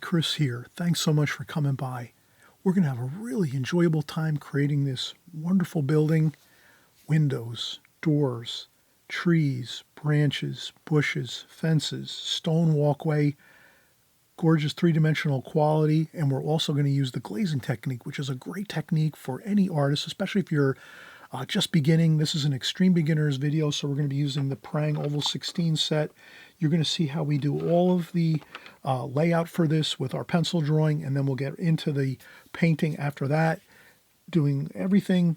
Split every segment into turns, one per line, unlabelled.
Chris here. Thanks so much for coming by. We're going to have a really enjoyable time creating this wonderful building. Windows, doors, trees, branches, bushes, fences, stone walkway, gorgeous three-dimensional quality, and we're also going to use the glazing technique, which is a great technique for any artist, especially if you're just beginning. This is an extreme beginner's video, so we're going to be using the Prang Oval 16 set. You're going to see how we do all of the layout for this with our pencil drawing, and then we'll get into the painting after that, doing everything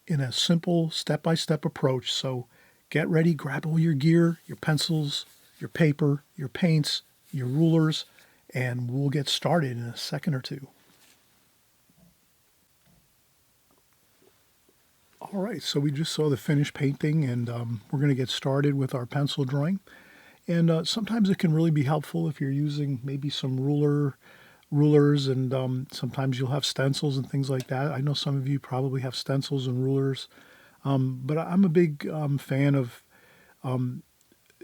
in a simple step-by-step approach. So get ready, grab all your gear, your pencils, your paper, your paints, your rulers, and we'll get started in a second or two. All right, so we just saw the finished painting, and we're going to get started with our pencil drawing. And sometimes it can really be helpful if you're using maybe some rulers, and sometimes you'll have stencils and things like that. I know some of you probably have stencils and rulers, but I'm a big fan of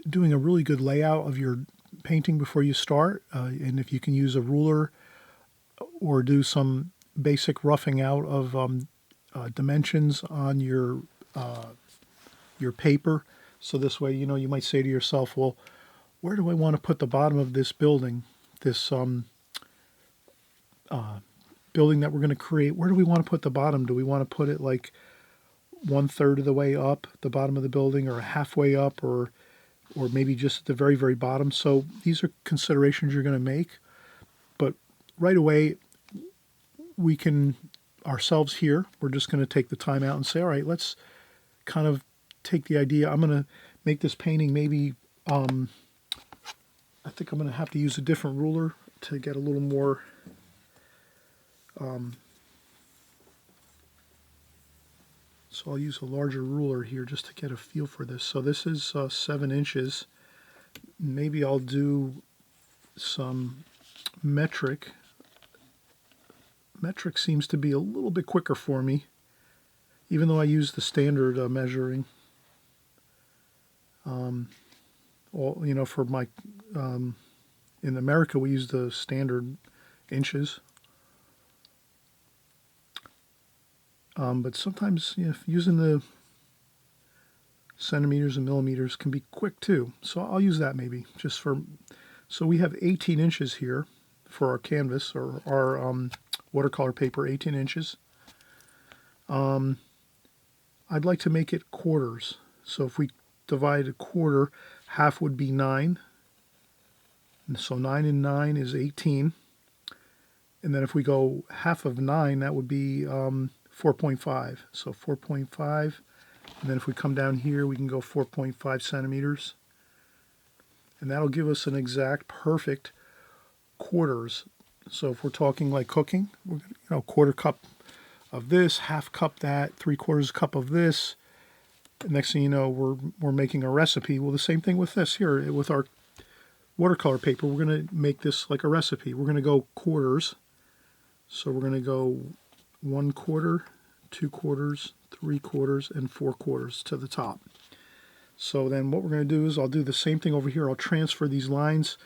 doing a really good layout of your painting before you start. And if you can use a ruler or do some basic roughing out of dimensions on your paper, so this way, you might say to yourself, well, where do I want to put the bottom of this building, this building that we're going to create? Where do we want to put the bottom? Do we want to put it like 1/3 of the way up the bottom of the building, or halfway up, or maybe just at the very, very bottom? So these are considerations you're going to make. But right away, we can ourselves here, we're just going to take the time out and say, all right, let's kind of take the idea. I'm going to make this painting maybe, I think I'm going to have to use a different ruler to get a little more so I'll use a larger ruler here just to get a feel for this. So this is 7 inches. Maybe I'll do some metric. Metric seems to be a little bit quicker for me, even though I use the standard measuring. For my, in America we use the standard inches. But sometimes using the centimeters and millimeters can be quick too. So I'll use that maybe just for, so we have 18 inches here for our canvas, or our watercolor paper, 18 inches. I'd like to make it quarters. So if we divide a quarter, half would be 9. And so 9 and 9 is 18. And then if we go half of 9, that would be 4.5. So 4.5. And then if we come down here, we can go 4.5 centimeters. And that'll give us an exact perfect quarters. So if we're talking like cooking, we're going to, 1/4 cup of this, 1/2 cup that, 3/4 cup of this. Next thing you know, we're making a recipe. Well, the same thing with this here, with our watercolor paper. We're going to make this like a recipe. We're going to go quarters. So we're going to go 1/4, 2/4, 3/4, and 4/4 to the top. So then what we're going to do is I'll do the same thing over here. I'll transfer these lines.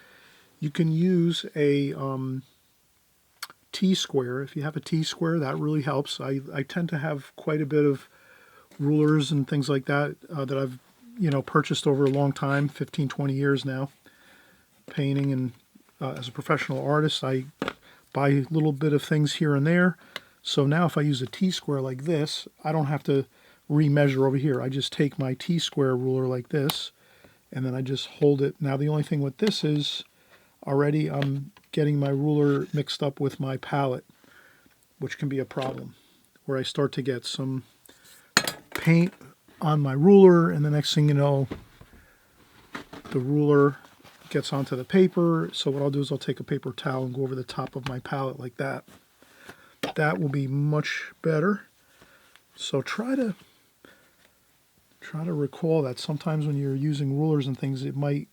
You can use a T-square. If you have a T-square, that really helps. I tend to have quite a bit of rulers and things like that that I've purchased over a long time, 15, 20 years now, painting, and as a professional artist, I buy a little bit of things here and there. So now if I use a T-square like this, I don't have to remeasure over here. I just take my T-square ruler like this, and then I just hold it. Now the only thing with this is already I'm getting my ruler mixed up with my palette, which can be a problem, where I start to get some paint on my ruler, and the next thing you know, the ruler gets onto the paper. So what I'll do is I'll take a paper towel and go over the top of my palette like that. That will be much better. So try to recall that sometimes when you're using rulers and things, it might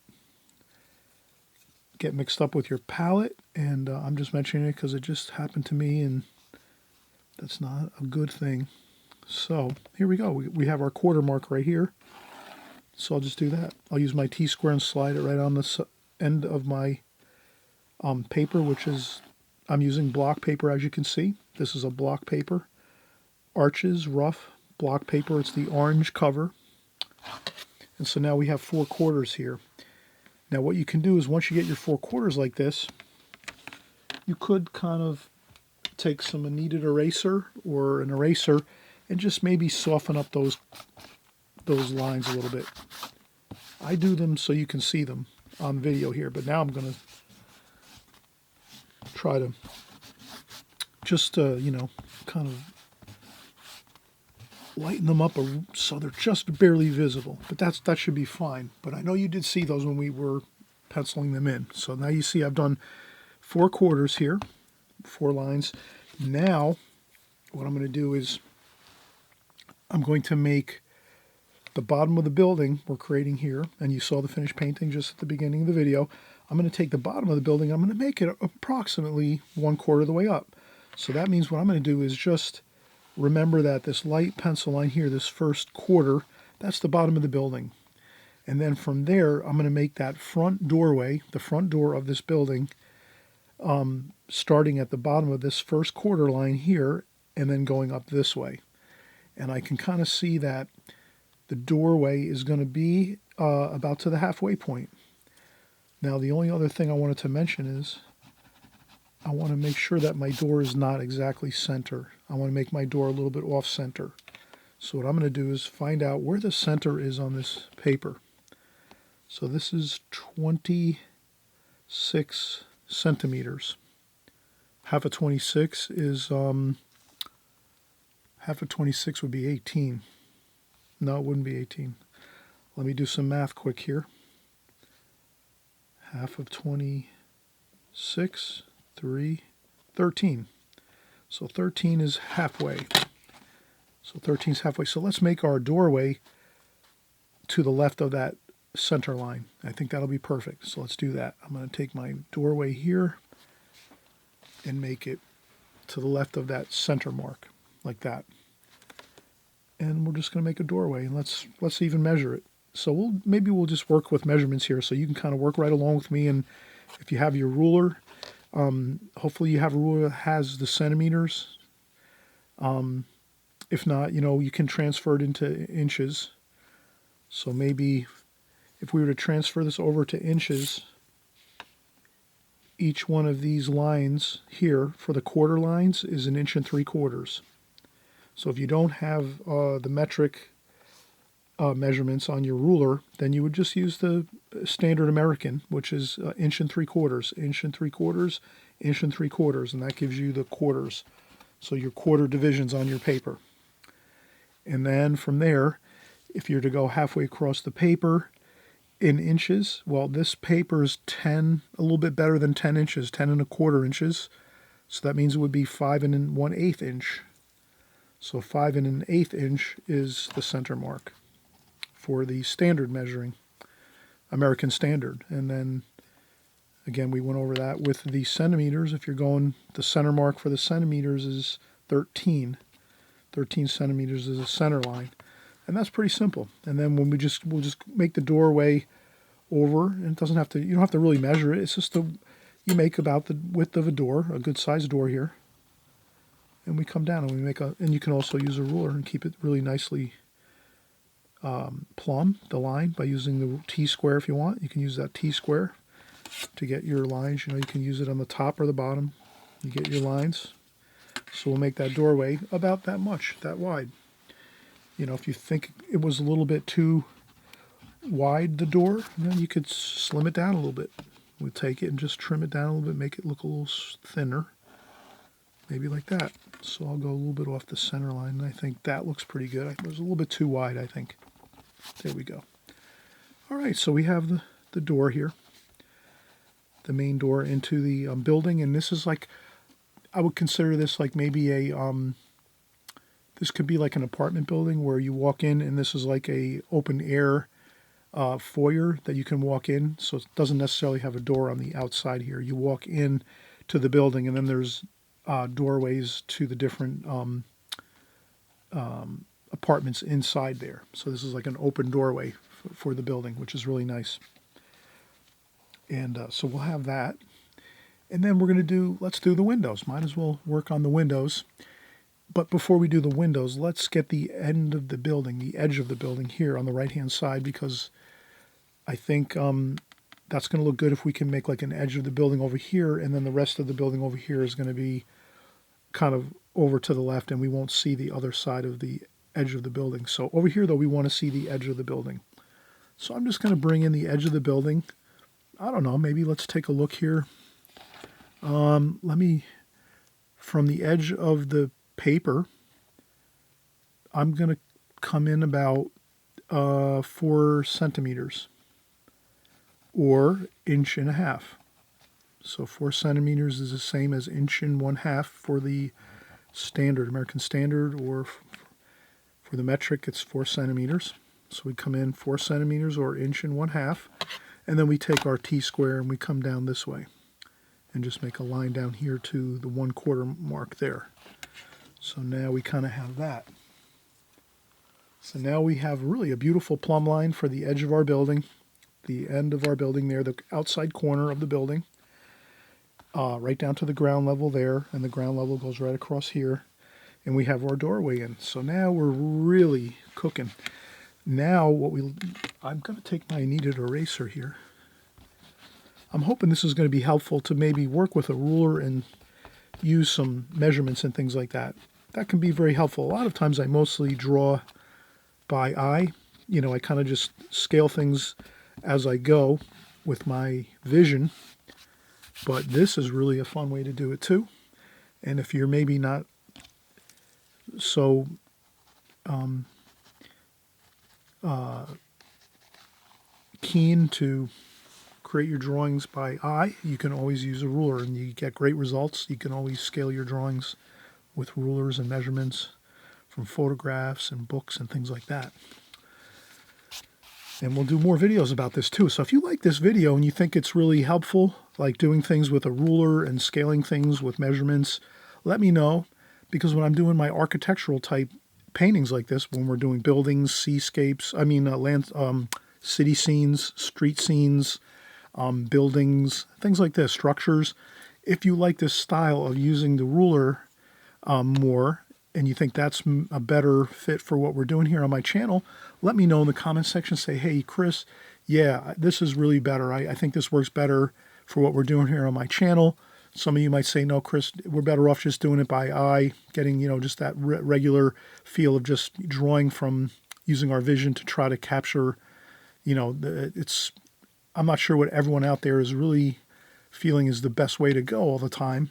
get mixed up with your palette, and I'm just mentioning it because it just happened to me, and that's not a good thing. So here we go. We have our quarter mark right here. So I'll just do that. I'll use my T-square and slide it right on the end of my paper, which is, I'm using block paper, as you can see. This is a block paper. Arches, rough, block paper. It's the orange cover. And so now we have 4/4 here. Now what you can do is once you get your 4/4 like this, you could kind of take some kneaded eraser or an eraser and just maybe soften up those lines a little bit. I do them so you can see them on video here, but now I'm going to try to just, kind of lighten them up so they're just barely visible. But that should be fine. But I know you did see those when we were penciling them in. So now you see I've done 4/4 here, 4 lines. Now what I'm going to do is I'm going to make the bottom of the building we're creating here, and you saw the finished painting just at the beginning of the video. I'm going to take the bottom of the building, I'm going to make it approximately 1/4 of the way up. So that means what I'm going to do is just remember that this light pencil line here, this first quarter, that's the bottom of the building. And then from there, I'm going to make that front doorway, the front door of this building, starting at the bottom of this first quarter line here, and then going up this way. And I can kind of see that the doorway is going to be about to the halfway point. Now, the only other thing I wanted to mention is I want to make sure that my door is not exactly center. I want to make my door a little bit off center. So what I'm going to do is find out where the center is on this paper. So this is 26 centimeters. Half of 26 is, half of 26 would be 18. No, it wouldn't be 18. Let me do some math quick here. Half of 26, 3, 13. So 13 is halfway. So 13 is halfway. So let's make our doorway to the left of that center line. I think that'll be perfect. So let's do that. I'm going to take my doorway here and make it to the left of that center mark, like that. And we're just going to make a doorway, and let's even measure it. So maybe we'll just work with measurements here, so you can kind of work right along with me. And if you have your ruler, hopefully you have a ruler that has the centimeters. If not, you can transfer it into inches. So maybe if we were to transfer this over to inches, each one of these lines here for the quarter lines is 1 3/4 inches. So if you don't have the metric measurements on your ruler, then you would just use the standard American, which is 1 3/4 inches, 1 3/4 inches, 1 3/4, and that gives you the quarters. So your quarter divisions on your paper. And then from there, if you're to go halfway across the paper in inches, well, this paper is a little bit better than 10 inches, 10 1/4 inches. So that means it would be 5 1/8 inch. So 5 1/8 inch is the center mark for the standard measuring, American standard. And then again, we went over that with the centimeters. If you're going, the center mark for the centimeters is 13. 13 centimeters is a center line. And that's pretty simple. And then when we'll just make the doorway over, and it doesn't have to, you don't have to really measure it. It's just you make about the width of a door, a good sized door here. And we come down and we make and you can also use a ruler and keep it really nicely plumb, the line, by using the T-square if you want. You can use that T-square to get your lines. You can use it on the top or the bottom. You get your lines. So we'll make that doorway about that much, that wide. If you think it was a little bit too wide, the door, then you could slim it down a little bit. We'll take it and just trim it down a little bit, make it look a little thinner. Maybe like that. So I'll go a little bit off the center line, and I think that looks pretty good. It was a little bit too wide, I think. There we go. All right, so we have the door here, the main door into the building, and this is like, I would consider this like maybe this could be like an apartment building where you walk in, and this is like a open air foyer that you can walk in. So it doesn't necessarily have a door on the outside here. You walk in to the building, and then there's doorways to the different apartments inside there. So this is like an open doorway for the building, which is really nice. And so we'll have that. And then we're going to let's do the windows. Might as well work on the windows. But before we do the windows, let's get the end of the building, the edge of the building here on the right-hand side, because I think that's going to look good if we can make like an edge of the building over here, and then the rest of the building over here is going to be kind of over to the left, and we won't see the other side of the edge of the building. So over here, though, we want to see the edge of the building. So I'm just going to bring in the edge of the building. I don't know, maybe let's take a look here. From the edge of the paper, I'm going to come in about 4 centimeters or 1.5 inches. So 4 centimeters is the same as 1.5 inches for the standard, American Standard, or for the metric, it's 4 centimeters. So we come in 4 centimeters or 1.5 inches, and then we take our T-square and we come down this way and just make a line down here to the 1/4 mark there. So now we kind of have that. So now we have really a beautiful plumb line for the edge of our building, the end of our building there, the outside corner of the building, right down to the ground level there, and the ground level goes right across here, and we have our doorway in. So now we're really cooking. Now I'm going to take my kneaded eraser here. I'm hoping this is going to be helpful to maybe work with a ruler and use some measurements and things like that. That can be very helpful. A lot of times I mostly draw by eye. You know, I kind of just scale things as I go with my vision. But this is really a fun way to do it too. And if you're maybe not so keen to create your drawings by eye, you can always use a ruler and you get great results. You can always scale your drawings with rulers and measurements from photographs and books and things like that. And we'll do more videos about this too. So if you like this video and you think it's really helpful, like doing things with a ruler and scaling things with measurements, let me know, because when I'm doing my architectural type paintings like this, when we're doing buildings, seascapes, city scenes, street scenes, buildings, things like this, structures. If you like this style of using the ruler more, and you think that's a better fit for what we're doing here on my channel, let me know in the comment section. Say, hey, Chris, yeah, this is really better. I think this works better for what we're doing here on my channel. Some of you might say, no, Chris, we're better off just doing it by eye, getting, just that regular feel of just drawing from using our vision to try to capture, I'm not sure what everyone out there is really feeling is the best way to go all the time.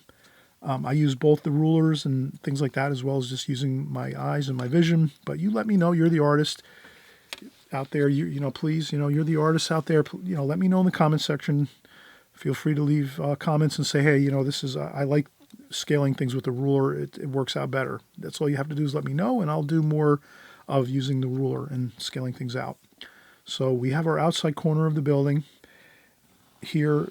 I use both the rulers and things like that, as well as just using my eyes and my vision. But you let me know. You're the artist out there. Please, you're the artist out there. Let me know in the comment section. Feel free to leave comments and say, hey, I like scaling things with the ruler. It works out better. That's all you have to do is let me know, and I'll do more of using the ruler and scaling things out. So we have our outside corner of the building here,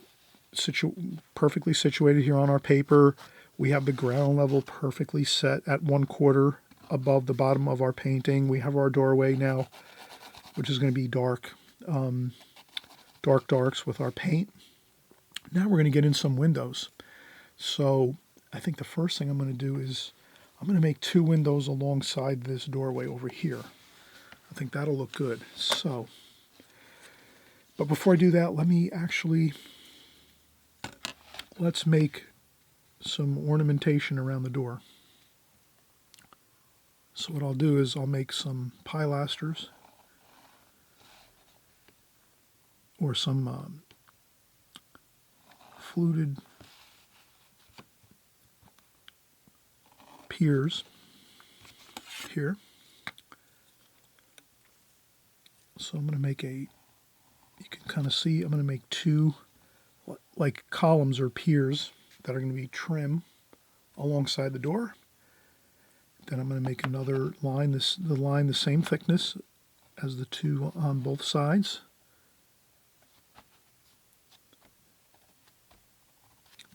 perfectly situated here on our paper. We have the ground level perfectly set at 1/4 above the bottom of our painting. We have our doorway now, which is going to be darks with our paint. Now we're going to get in some windows. So I think the first thing I'm going to do is I'm going to make 2 windows alongside this doorway over here. I think that'll look good. So, but before I do that, let's make some ornamentation around the door. So what I'll do is I'll make some pilasters or some fluted piers here. So I'm going to make you can kind of see, I'm going to make 2 like columns or piers that are going to be trim alongside the door. Then I'm going to make another line, the same thickness as the 2 on both sides.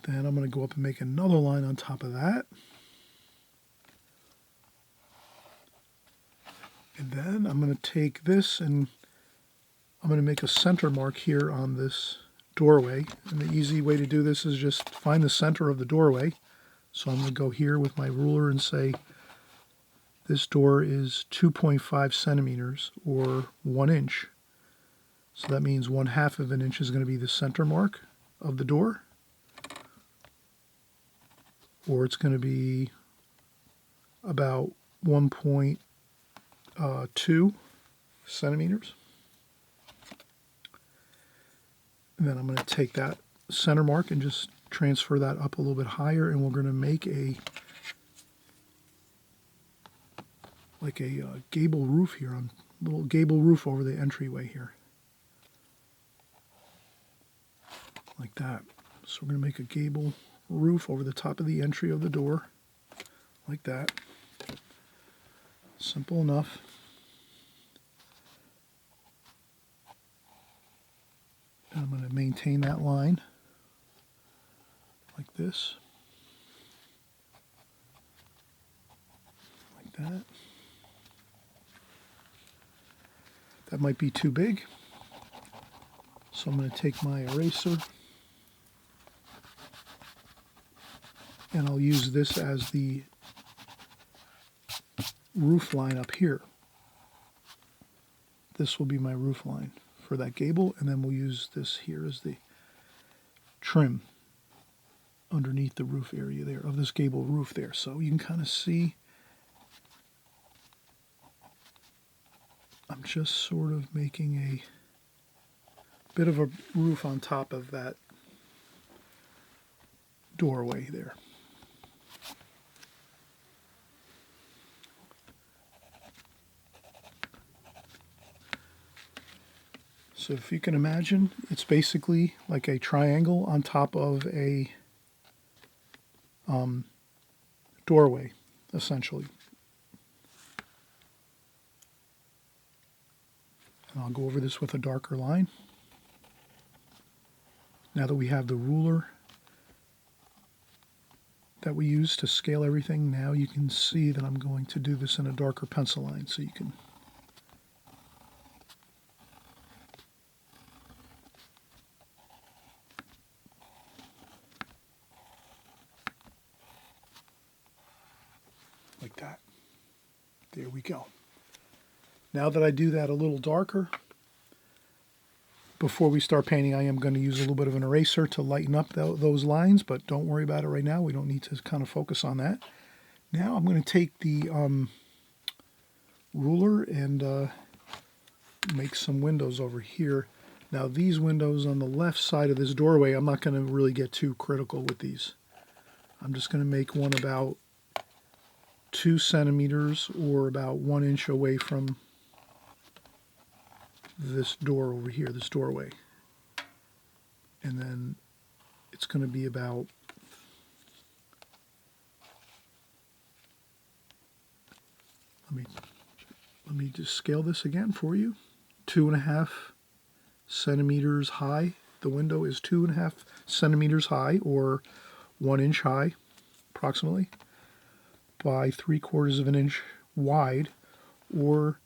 Then I'm going to go up and make another line on top of that. And then I'm going to take this and I'm going to make a center mark here on this doorway. And the easy way to do this is just find the center of the doorway. So I'm going to go here with my ruler and say this door is 2.5 centimeters or 1 inch. So that means 1/2 of an inch is going to be the center mark of the door. Or it's going to be about 1.2 centimeters. And then I'm going to take that center mark and just transfer that up a little bit higher, and we're going to make a gable roof here, on little gable roof over the entryway here, like that. So we're going to make a gable roof over the top of the entry of the door, like that. Simple enough. And I'm going to maintain that line like this, like that. That might be too big, so I'm going to take my eraser and I'll use this as the roof line up here. This will be my roof line for that gable, and then we'll use this here as the trim underneath the roof area there of this gable roof there. So you can kind of see I'm just sort of making a bit of a roof on top of that doorway there. So if you can imagine, it's basically like a triangle on top of a doorway, essentially. And I'll go over this with a darker line. Now that we have the ruler that we use to scale everything, now you can see that I'm going to do this in a darker pencil line, so you can like that. There we go. Now that I do that a little darker, before we start painting, I am going to use a little bit of an eraser to lighten up those lines, but don't worry about it right now. We don't need to kind of focus on that. Now I'm going to take the ruler and make some windows over here. Now these windows on the left side of this doorway, I'm not going to really get too critical with these. I'm just going to make one about 2 centimeters or about 1 inch away from this door over here, this doorway. And then it's going to be about let me just scale this again for you. 2.5 centimeters high. The window is 2.5 centimeters high, or 1 inch high, approximately, by 3/4 of an inch wide, or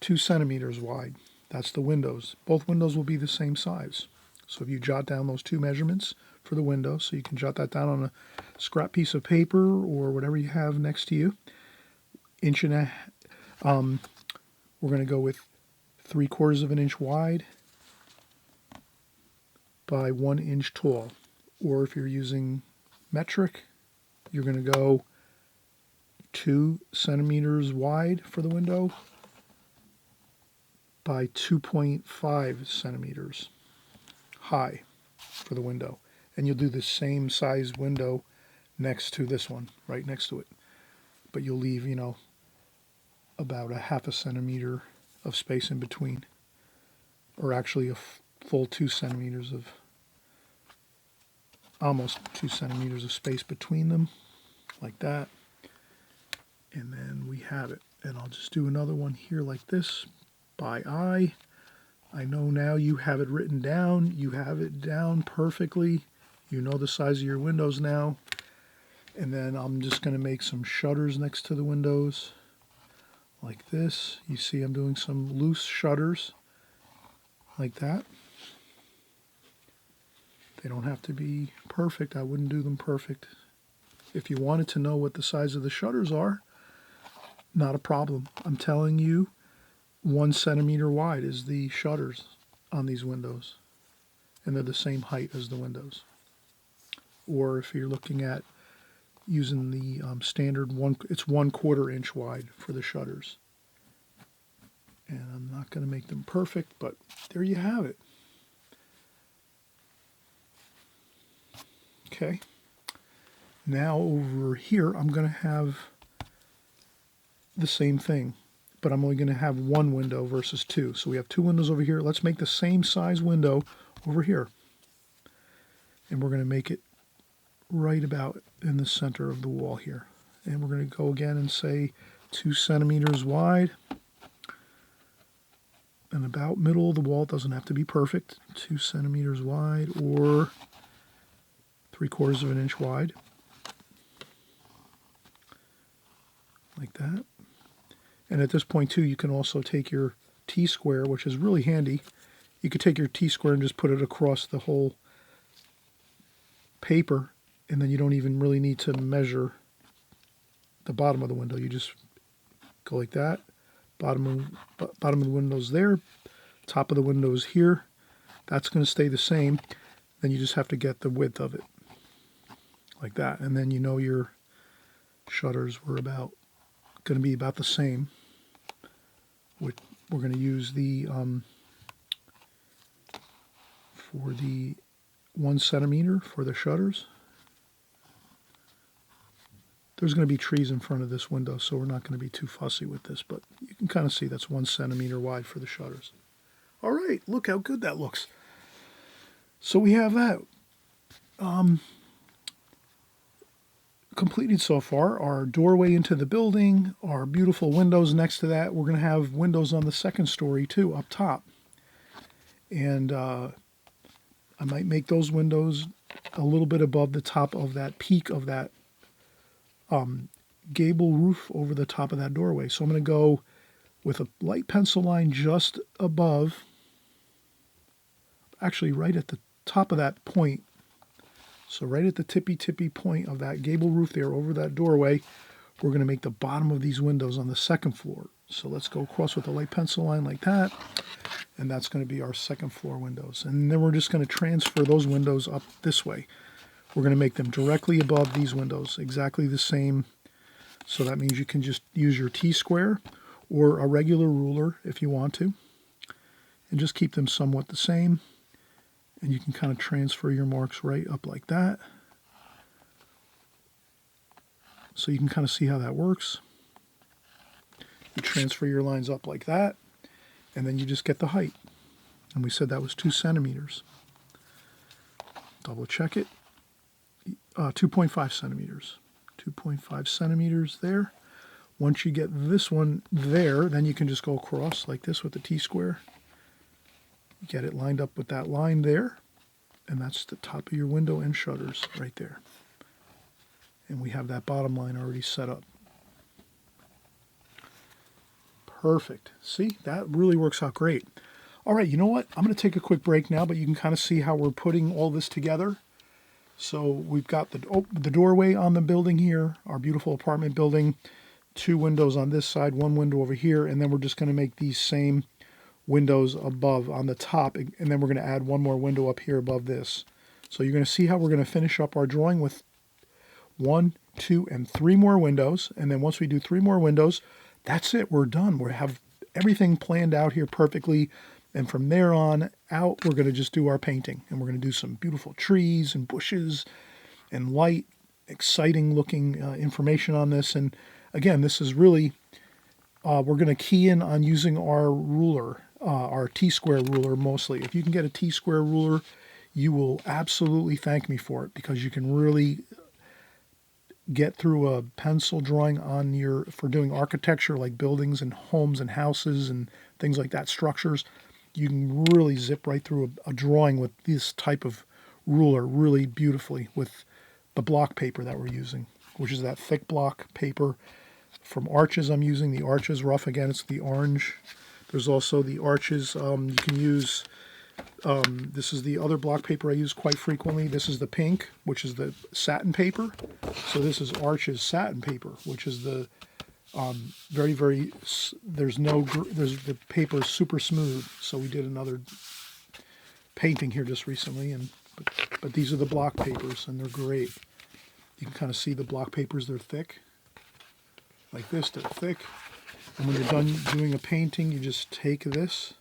2 centimeters wide. That's the windows. Both windows will be the same size. So if you jot down those two measurements for the window, so you can jot that down on a scrap piece of paper or whatever you have next to you. Inch and a we're going to go with 3/4 of an inch wide by 1 inch tall. Or if you're using metric, you're going to go 2 centimeters wide for the window by 2.5 centimeters high for the window. And you'll do the same size window next to this one, right next to it. But you'll leave, about 1/2 centimeter of space in between. Or actually a full 2 centimeters of, almost 2 centimeters of space between them, like that. And then we have it. And I'll just do another one here like this, by eye. I know now you have it written down. You have it down perfectly. You know the size of your windows now. And then I'm just going to make some shutters next to the windows, like this. You see I'm doing some loose shutters, like that. They don't have to be perfect. I wouldn't do them perfect. If you wanted to know what the size of the shutters are, not a problem. I'm telling you, 1 centimeter wide is the shutters on these windows, and they're the same height as the windows. Or if you're looking at using the standard it's 1/4 inch wide for the shutters. And I'm not going to make them perfect, but there you have it. Okay. Now over here, I'm going to have the same thing, but I'm only going to have 1 window versus 2. So we have 2 windows over here. Let's make the same size window over here. And we're going to make it right about in the center of the wall here. And we're going to go again and say 2 centimeters wide. And about middle of the wall. It doesn't have to be perfect. 2 centimeters wide or 3/4 of an inch wide. Like that. And at this point too, you can also take your T-square, which is really handy. You could take your T-square and just put it across the whole paper, and then you don't even really need to measure the bottom of the window. You just go like that. Bottom of the window's there. Top of the window's here. That's going to stay the same. Then you just have to get the width of it. Like that. And then you know your shutters were going to be about the same. We're going to use the for the 1 centimeter for the shutters. There's going to be trees in front of this window, so we're not going to be too fussy with this, but you can kind of see that's 1 centimeter wide for the shutters. All right, look how good that looks. So we have that completed so far. Our doorway into the building, our beautiful windows next to that. We're going to have windows on the second story too, up top. And I might make those windows a little bit above the top of that peak of that gable roof over the top of that doorway. So I'm going to go with a light pencil line just above, actually right at the top of that point. So right at the tippy point of that gable roof there over that doorway, we're going to make the bottom of these windows on the second floor. So let's go across with a light pencil line like that. And that's going to be our second floor windows. And then we're just going to transfer those windows up this way. We're going to make them directly above these windows, exactly the same. So that means you can just use your T-square or a regular ruler if you want to, and just keep them somewhat the same. And you can kind of transfer your marks right up like that. So you can kind of see how that works. You transfer your lines up like that, and then you just get the height. And we said that was 2 centimeters. Double check it. 2.5 centimeters. 2.5 centimeters there. Once you get this one there, then you can just go across like this with the T-square. Get it lined up with that line there. And that's the top of your window and shutters right there. And we have that bottom line already set up. Perfect. See, that really works out great. All right, you know what? I'm going to take a quick break now, but you can kind of see how we're putting all this together. So we've got the doorway on the building here, our beautiful apartment building, 2 windows on this side, 1 window over here, and then we're just going to make these same windows above on the top, and then we're going to add 1 more window up here above this. So you're going to see how we're going to finish up our drawing with 1, 2, and 3 more windows, and then once we do 3 more windows, that's it. We're done. We have everything planned out here perfectly. And from there on out, we're going to just do our painting. And we're going to do some beautiful trees and bushes and light, exciting looking information on this. And again, this is really, we're going to key in on using our ruler, our T-square ruler mostly. If you can get a T-square ruler, you will absolutely thank me for it, because you can really get through a pencil drawing on for doing architecture like buildings and homes and houses and things like that, structures. You can really zip right through a drawing with this type of ruler really beautifully with the block paper that we're using, which is that thick block paper from Arches. I'm using the Arches rough. Again, it's the orange. There's also the Arches. You can use This is the other block paper I use quite frequently. This is the pink, which is the satin paper. So this is Arch's satin paper, which is the very, very, the paper is super smooth. So we did another painting here just recently, but these are the block papers, and they're great. You can kind of see the block papers, they're thick. Like this, they're thick. And when you're done doing a painting, you just take this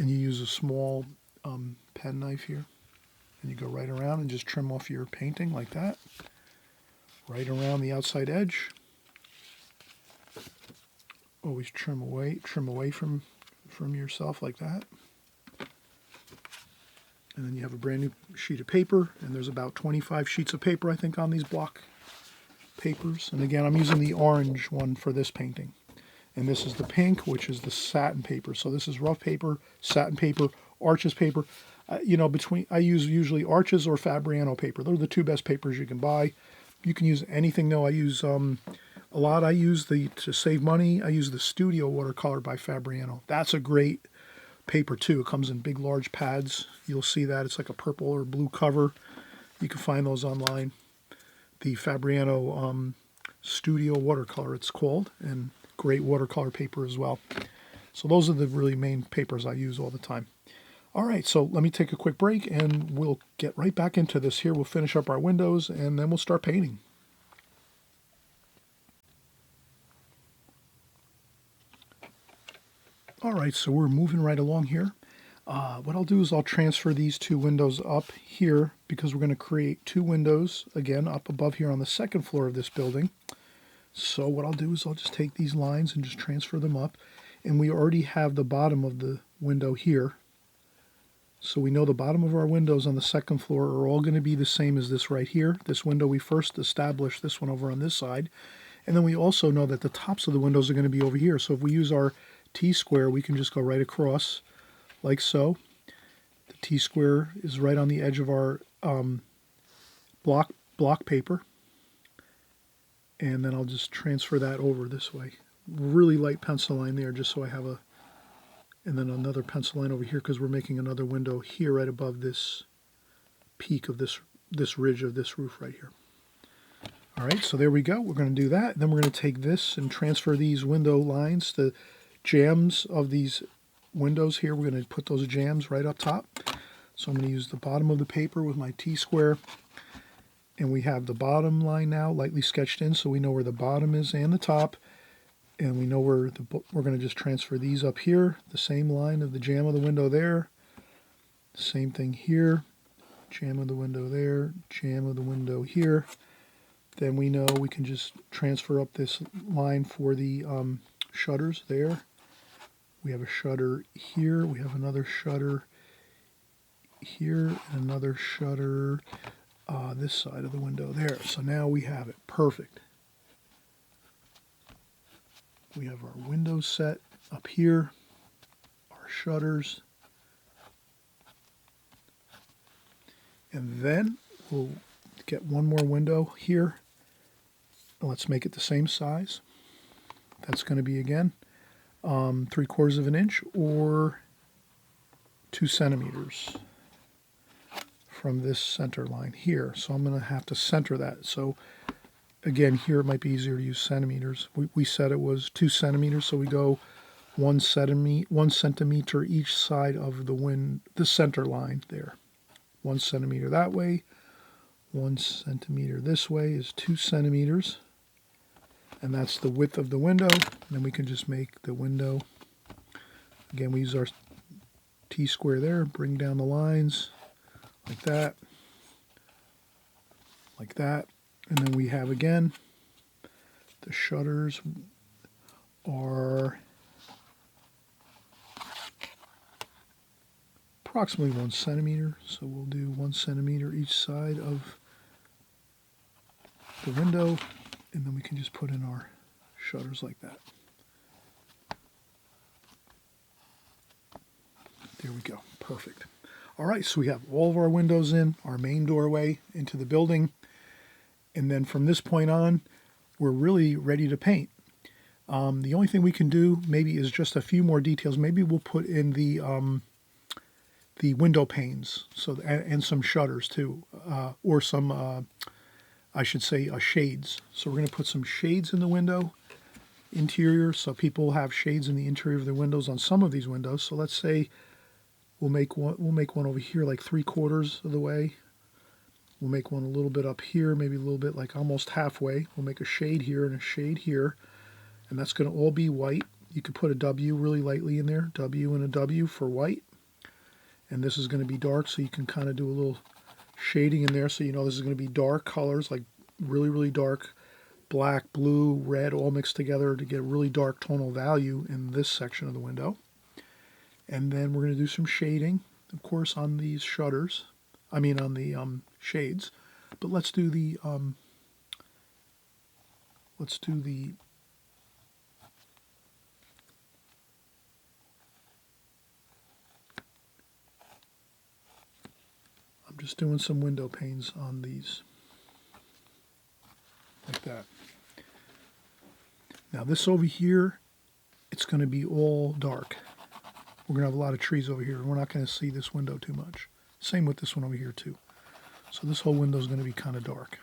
and you use a small pen knife here. And you go right around and just trim off your painting like that. Right around the outside edge. Always trim away from yourself like that. And then you have a brand new sheet of paper, and there's about 25 sheets of paper, I think, on these block papers. And again, I'm using the orange one for this painting. And this is the pink, which is the satin paper. So this is rough paper, satin paper, Arches paper. I use usually Arches or Fabriano paper. Those are the two best papers you can buy. You can use anything though. I use to save money, I use the Studio Watercolor by Fabriano. That's a great paper too. It comes in big, large pads. You'll see that. It's like a purple or blue cover. You can find those online. The Fabriano Studio Watercolor, it's called, and great watercolor paper as well. So those are the really main papers I use all the time. All right, so let me take a quick break, and we'll get right back into this here. We'll finish up our windows, and then we'll start painting. All right, so we're moving right along here. What I'll do is I'll transfer these two windows up here because we're going to create two windows, again, up above here on the second floor of this building. So what I'll do is I'll just take these lines and just transfer them up. And we already have the bottom of the window here. So we know the bottom of our windows on the second floor are all going to be the same as this right here. This window, we first established this one over on this side. And then we also know that the tops of the windows are going to be over here. So if we use our T-square, we can just go right across like so. The T-square is right on the edge of our block paper. And then I'll just transfer that over this way. Really light pencil line there just so I have and then another pencil line over here because we're making another window here right above this peak of this ridge of this roof right here. All right, so there we go. We're going to do that. Then we're going to take this and transfer these window lines, the jambs of these windows here. We're going to put those jambs right up top. So I'm going to use the bottom of the paper with my T-square. And we have the bottom line now lightly sketched in, so we know where the bottom is and the top. And we know where we're going to just transfer these up here. The same line of the jamb of the window there. Same thing here. Jamb of the window there. Jamb of the window here. Then we know we can just transfer up this line for the shutters there. We have a shutter here. We have another shutter here. And another shutter this side of the window there. So now we have it. Perfect. We have our windows set up here, our shutters, and then we'll get one more window here. Let's make it the same size. That's going to be, again, 3/4 of an inch or 2 centimeters from this center line here. So I'm going to have to center that. So again, here it might be easier to use centimeters. We said it was 2 centimeters, so we go 1 centimeter each side of the center line there. 1 centimeter that way, 1 centimeter this way is 2 centimeters. And that's the width of the window. And then we can just make the window. Again, we use our T-square there, bring down the lines like that. Like that. And then we have, again, the shutters are approximately 1 centimeter. So we'll do 1 centimeter each side of the window. And then we can just put in our shutters like that. There we go. Perfect. All right, so we have all of our windows in, our main doorway into the building. And then from this point on, we're really ready to paint. The only thing we can do maybe is just a few more details. Maybe we'll put in the the window panes, so and some shutters too, or some I should say shades. So we're going to put some shades in the window interior, so people have shades in the interior of their windows on some of these windows. So let's say we'll make one over here like 3/4 of the way. We'll make one a little bit up here, maybe a little bit like almost halfway. We'll make a shade here and a shade here, and that's going to all be white. You could put a W really lightly in there, W and a W for white. And this is going to be dark, so you can kind of do a little shading in there, so you know this is going to be dark colors, like really, really dark black, blue, red, all mixed together to get really dark tonal value in this section of the window. And then we're going to do some shading, of course, on these shutters. I mean, on the shades. But let's do the I'm just doing some window panes on these, like that. Now this over here, it's going to be all dark. We're going to have a lot of trees over here, and we're not going to see this window too much. Same with this one over here too. So this whole window is going to be kind of dark.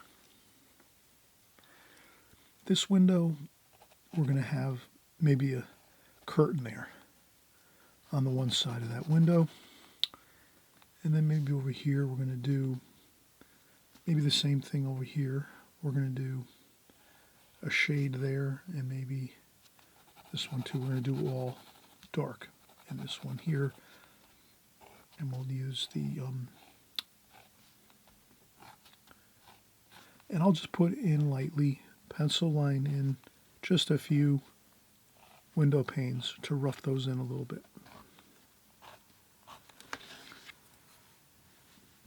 This window, we're going to have maybe a curtain there on the one side of that window. And then maybe over here we're going to do maybe the same thing over here. We're going to do a shade there, and maybe this one too. We're going to do all dark. And this one here. And we'll use the, and I'll just put in lightly, pencil line in just a few window panes to rough those in a little bit.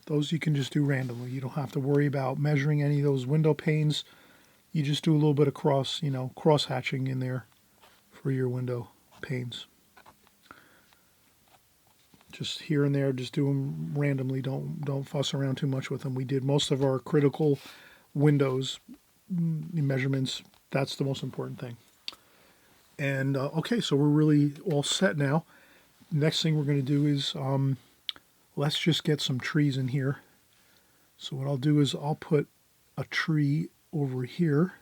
Those you can just do randomly. You don't have to worry about measuring any of those window panes. You just do a little bit of cross hatching in there for your window panes. Just here and there, just do them randomly. Don't fuss around too much with them. We did most of our critical windows measurements. That's the most important thing. And okay, so we're really all set now. Next thing we're going to do is let's just get some trees in here. So what I'll do is I'll put a tree over here,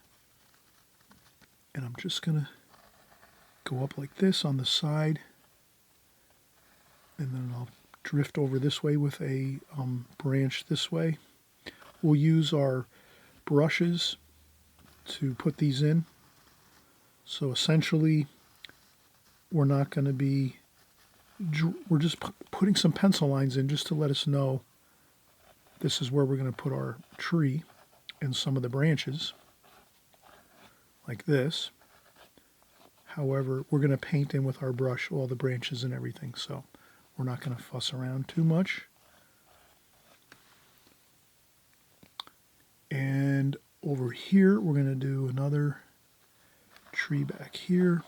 and I'm just going to go up like this on the side, and then I'll drift over this way with a branch this way. We'll use our brushes to put these in. So essentially, we're not going to be, we're just putting some pencil lines in just to let us know this is where we're going to put our tree and some of the branches, like this. However, we're going to paint in with our brush all the branches and everything, so we're not going to fuss around too much. And over here, we're going to do another tree back here.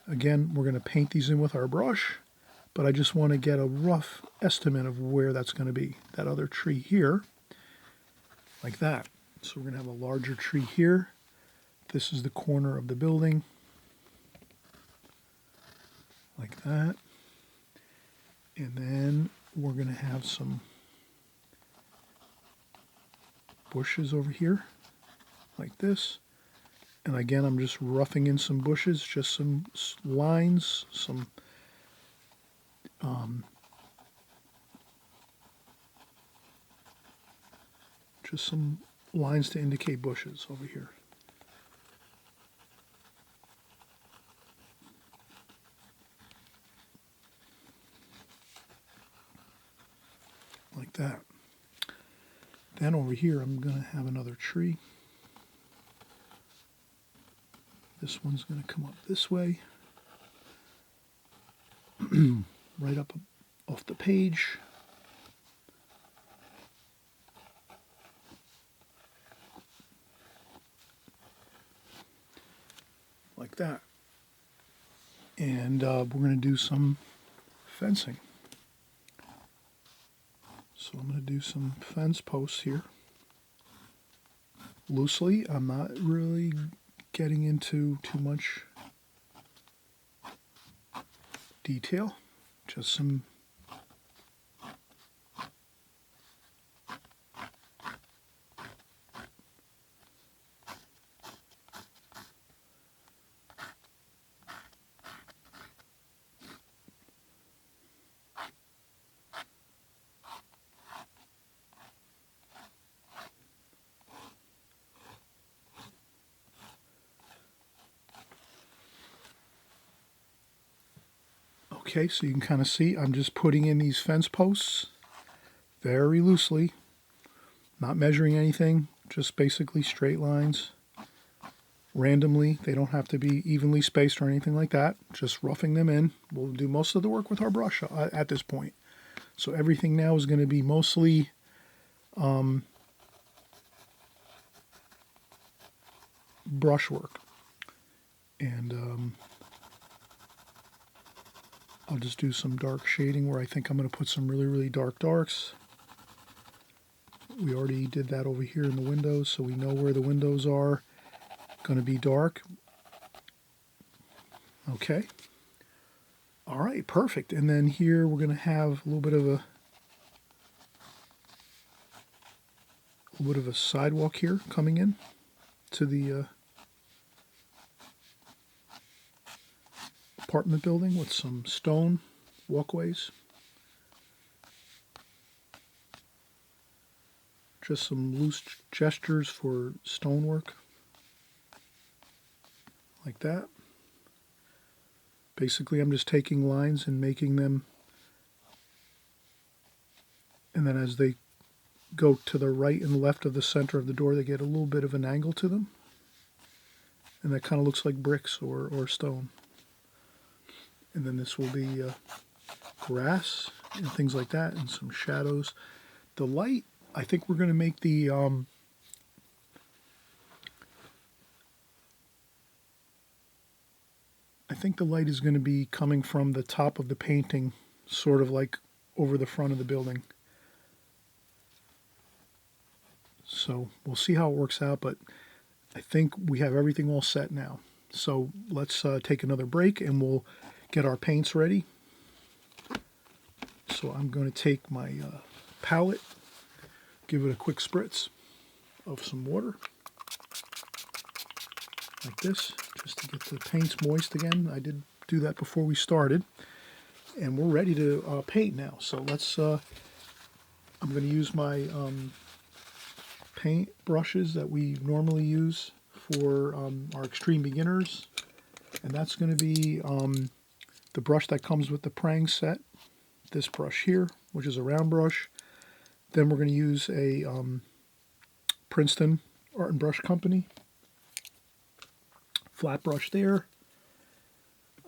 Again, we're going to paint these in with our brush, but I just want to get a rough estimate of where that's going to be. That other tree here, like that. So we're going to have a larger tree here. This is the corner of the building, like that. And then we're going to have some bushes over here, like this. And again, I'm just roughing in some bushes, just some lines, some just some lines to indicate bushes over here. Like that. Then over here, I'm going to have another tree. This one's going to come up this way, right up off the page. Like that. And we're going to do some fencing. So I'm going to do some fence posts here. Loosely, I'm not really getting into too much detail. Just some okay, so you can kind of see I'm just putting in these fence posts very loosely, not measuring anything, just basically straight lines randomly. They don't have to be evenly spaced or anything like that, just roughing them in. We'll do most of the work with our brush at this point. So everything now is going to be mostly brushwork. And I'll just do some dark shading where I think I'm going to put some really, really dark darks. We already did that over here in the windows, so we know where the windows are going to be dark. Okay. All right, perfect. And then here we're going to have a little bit of a sidewalk here coming in to the apartment building with some stone walkways. Just some loose gestures for stonework, like that. Basically, I'm just taking lines and making them, and then as they go to the right and left of the center of the door, they get a little bit of an angle to them. And that kind of looks like bricks or stone. And then this will be grass and things like that, and some shadows. The light, I think we're going to make the I think the light is going to be coming from the top of the painting, sort of like over the front of the building. So we'll see how it works out, but I think we have everything all set now. So let's take another break and we'll get our paints ready. So I'm going to take my palette, give it a quick spritz of some water, like this, just to get the paints moist again. I did do that before we started. And we're ready to paint now. So let's, I'm going to use my paint brushes that we normally use for our extreme beginners. And that's going to be the brush that comes with the prang set, this brush here, which is a round brush. Then we're going to use a Princeton Art and Brush Company flat brush there.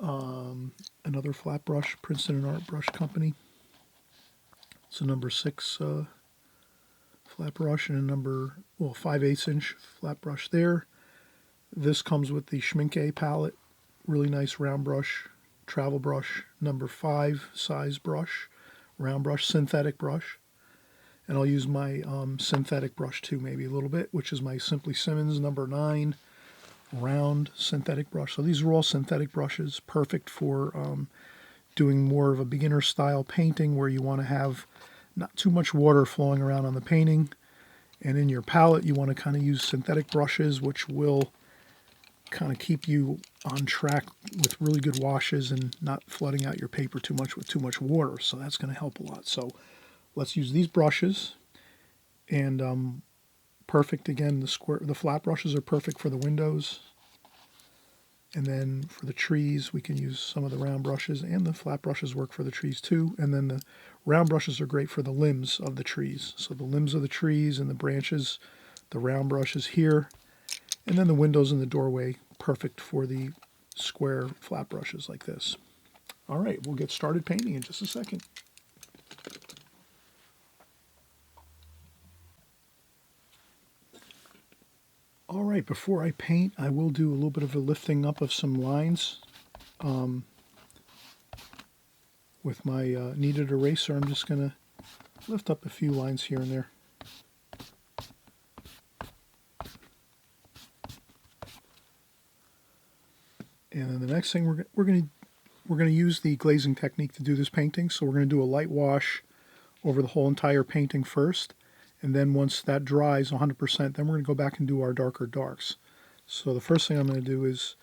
Another flat brush, Princeton and Art Brush Company. It's a number 6 flat brush and a 5/8 inch flat brush there. This comes with the Schmincke palette, really nice round brush, travel brush, number 5 size brush, round brush, synthetic brush. And I'll use my synthetic brush too, maybe a little bit, which is my Simply Simmons number 9 round synthetic brush. So these are all synthetic brushes, perfect for doing more of a beginner style painting where you want to have not too much water flowing around on the painting. And in your palette, you want to kind of use synthetic brushes, which will kind of keep you on track with really good washes and not flooding out your paper too much with too much water. So that's going to help a lot. So let's use these brushes. And perfect again, the flat brushes are perfect for the windows. And then for the trees, we can use some of the round brushes, and the flat brushes work for the trees too. And then the round brushes are great for the limbs of the trees. So the limbs of the trees and the branches, the round brushes here. And then the windows and the doorway, perfect for the square flat brushes like this. All right, we'll get started painting in just a second. All right, before I paint, I will do a little bit of a lifting up of some lines. With my kneaded eraser, I'm just going to lift up a few lines here and there. And then the next thing we're going to we're going to use the glazing technique to do this painting. So we're going to do a light wash over the whole entire painting first. And then once that dries 100%, then we're going to go back and do our darker darks. So the first thing I'm going to do is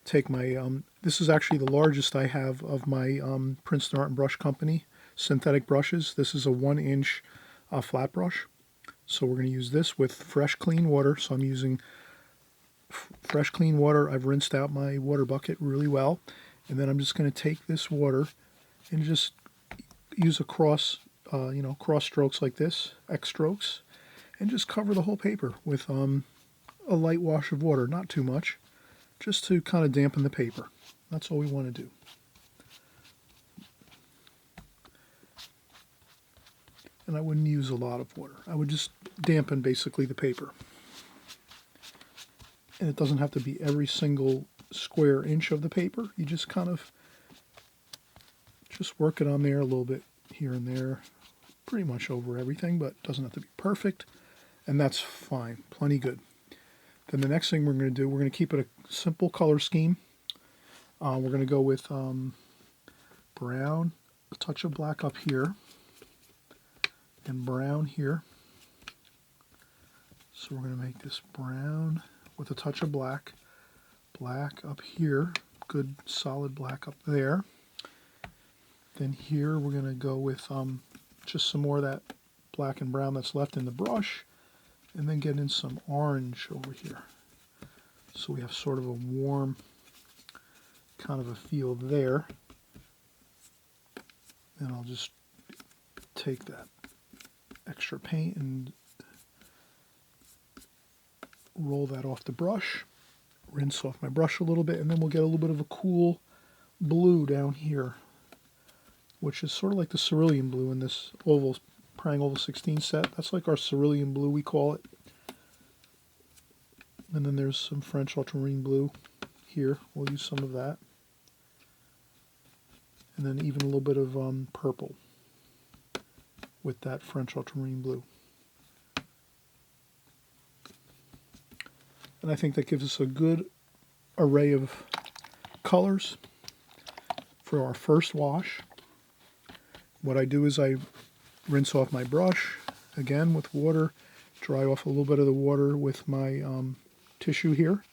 take my, this is actually the largest I have of my Princeton Art and Brush Company synthetic brushes. This is a 1-inch flat brush. So we're going to use this with fresh clean water. So I'm using fresh clean water. I've rinsed out my water bucket really well. And then I'm just going to take this water and just use a cross strokes like this, X strokes, and just cover the whole paper with a light wash of water, not too much, just to kind of dampen the paper. That's all we want to do. And I wouldn't use a lot of water. I would just dampen basically the paper. And it doesn't have to be every single square inch of the paper. You just kind of just work it on there a little bit here and there, pretty much over everything, but it doesn't have to be perfect. And that's fine, plenty good. Then the next thing we're going to do, we're going to keep it a simple color scheme. We're going to go with brown, a touch of black up here, and brown here. So we're going to make this brown with a touch of black, black up here, good solid black up there. Then here we're going to go with just some more of that black and brown that's left in the brush, and then get in some orange over here. So we have sort of a warm kind of a feel there. And I'll just take that extra paint and roll that off the brush, rinse off my brush a little bit, and then we'll get a little bit of a cool blue down here, which is sort of like the cerulean blue in this Prang Oval 16 set. That's like our cerulean blue, we call it. And then there's some French ultramarine blue here. We'll use some of that. And then even a little bit of purple with that French ultramarine blue. And I think that gives us a good array of colors for our first wash. What I do is I rinse off my brush, again with water, dry off a little bit of the water with my tissue here.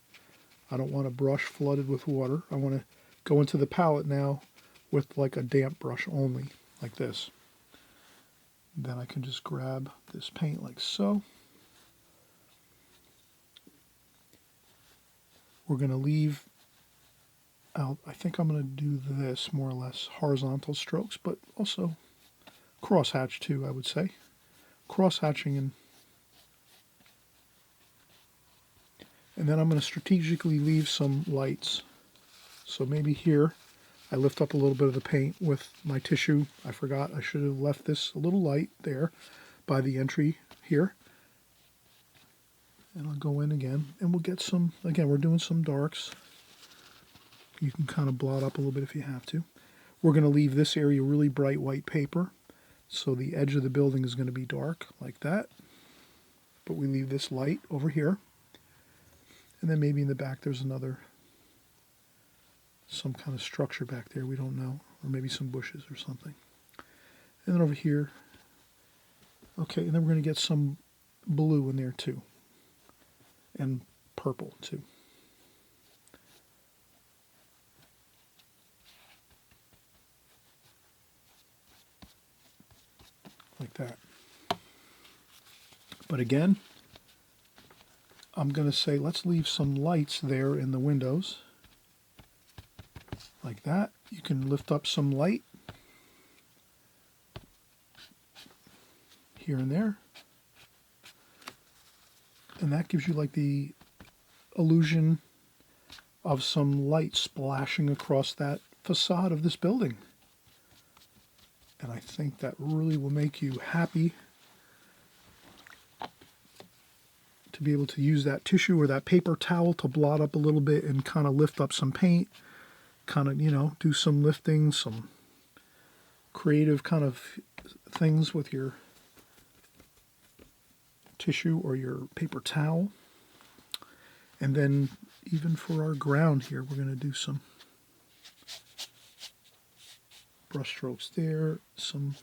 I don't want a brush flooded with water. I want to go into the palette now with like a damp brush only, like this. Then I can just grab this paint like so. We're going to leave out, I think I'm going to do this more or less horizontal strokes, but also crosshatch too, I would say. Crosshatching and then I'm going to strategically leave some lights. So maybe here I lift up a little bit of the paint with my tissue. I forgot, I should have left this a little light there by the entry here. And I'll go in again, and we'll get some, again, we're doing some darks. You can kind of blot up a little bit if you have to. We're going to leave this area really bright white paper, so the edge of the building is going to be dark, like that. But we leave this light over here. And then maybe in the back there's some kind of structure back there, we don't know. Or maybe some bushes or something. And then over here, okay, and then we're going to get some blue in there too. And purple too. Like that. But again, I'm going to say let's leave some lights there in the windows. Like that. You can lift up some light here and there. And that gives you like the illusion of some light splashing across that facade of this building. And I think that really will make you happy to be able to use that tissue or that paper towel to blot up a little bit and kind of lift up some paint, kind of, do some lifting, some creative kind of things with your tissue or your paper towel. And then even for our ground here, we're going to do some brush strokes there, some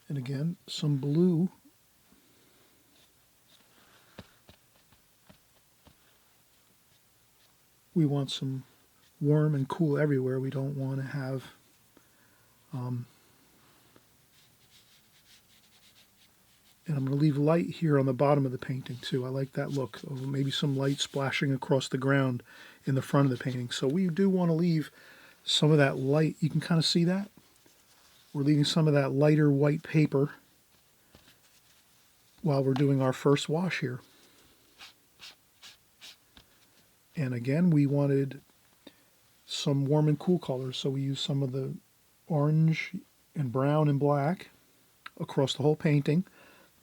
and again some blue. We want some warm and cool everywhere. We don't want to have and I'm going to leave light here on the bottom of the painting too. I like that look. Or maybe some light splashing across the ground in the front of the painting. So we do want to leave some of that light. You can kind of see that. We're leaving some of that lighter white paper while we're doing our first wash here. And again, we wanted some warm and cool colors, so we used some of the orange and brown and black across the whole painting.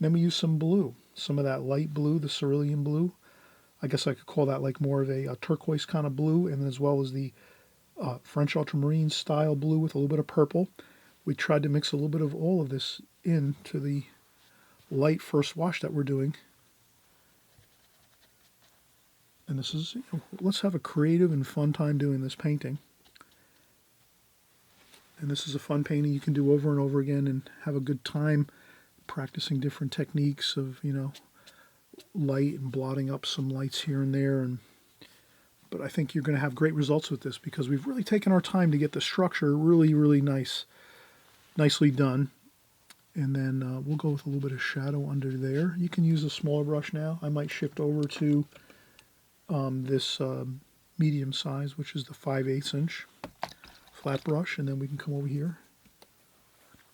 Then we use some blue, some of that light blue, the cerulean blue. I guess I could call that like more of a turquoise kind of blue, and as well as the French ultramarine style blue with a little bit of purple. We tried to mix a little bit of all of this into the light first wash that we're doing. And this is, let's have a creative and fun time doing this painting. And this is a fun painting you can do over and over again and have a good time practicing different techniques of, light and blotting up some lights here and there. But I think you're going to have great results with this because we've really taken our time to get the structure really, really nicely done. And then we'll go with a little bit of shadow under there. You can use a smaller brush now. I might shift over to this medium size, which is the 5/8 inch flat brush, and then we can come over here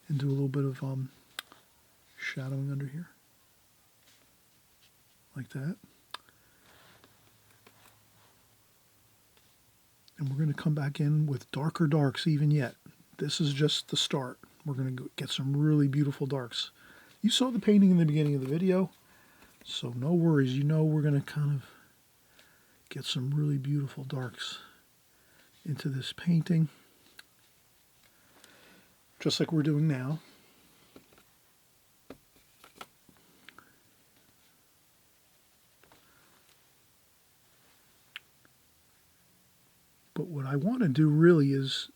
and do a little bit of shadowing under here, like that. And we're going to come back in with darker darks even yet. This is just the start. We're going to get some really beautiful darks. You saw the painting in the beginning of the video, so no worries. We're going to kind of get some really beautiful darks into this painting, just like we're doing now. But what I want to do really is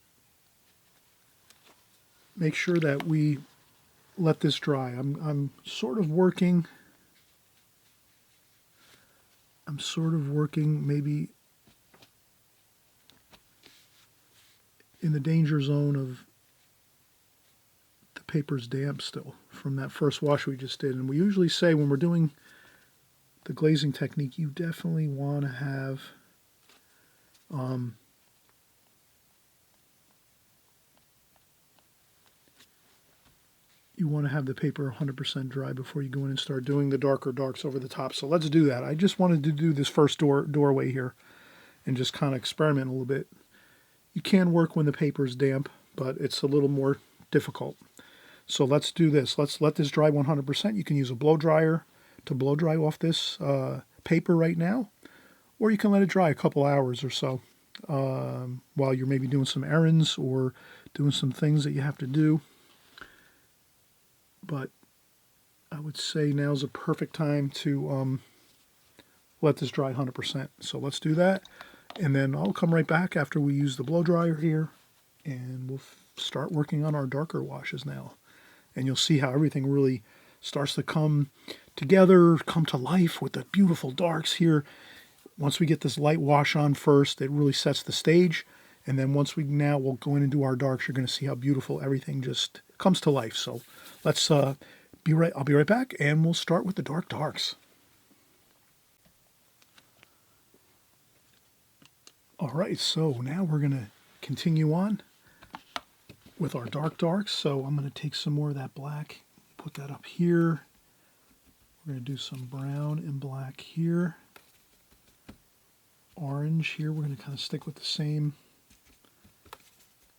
make sure that we let this dry. I'm sort of working maybe in the danger zone of the paper's damp still from that first wash we just did. And we usually say when we're doing the glazing technique, you definitely want to have the paper 100% dry before you go in and start doing the darker darks over the top. So let's do that. I just wanted to do this first doorway here and just kind of experiment a little bit. You can work when the paper's damp, but it's a little more difficult. So let's do this. Let's let this dry 100%. You can use a blow dryer to blow dry off this paper right now, or you can let it dry a couple hours or so while you're maybe doing some errands or doing some things that you have to do. But I would say now's a perfect time to let this dry 100%. So let's do that, and then I'll come right back after we use the blow dryer here, and we'll start working on our darker washes now. And you'll see how everything really starts to come together, come to life with the beautiful darks here. Once we get this light wash on first, it really sets the stage. And then once we'll go in and do our darks, you're going to see how beautiful everything just comes to life. So let's I'll be right back, and we'll start with the darks. All right, so now we're going to continue on with our darks. So I'm going to take some more of that black, put that up here. We're going to do some brown and black here. Orange here. We're going to kind of stick with the same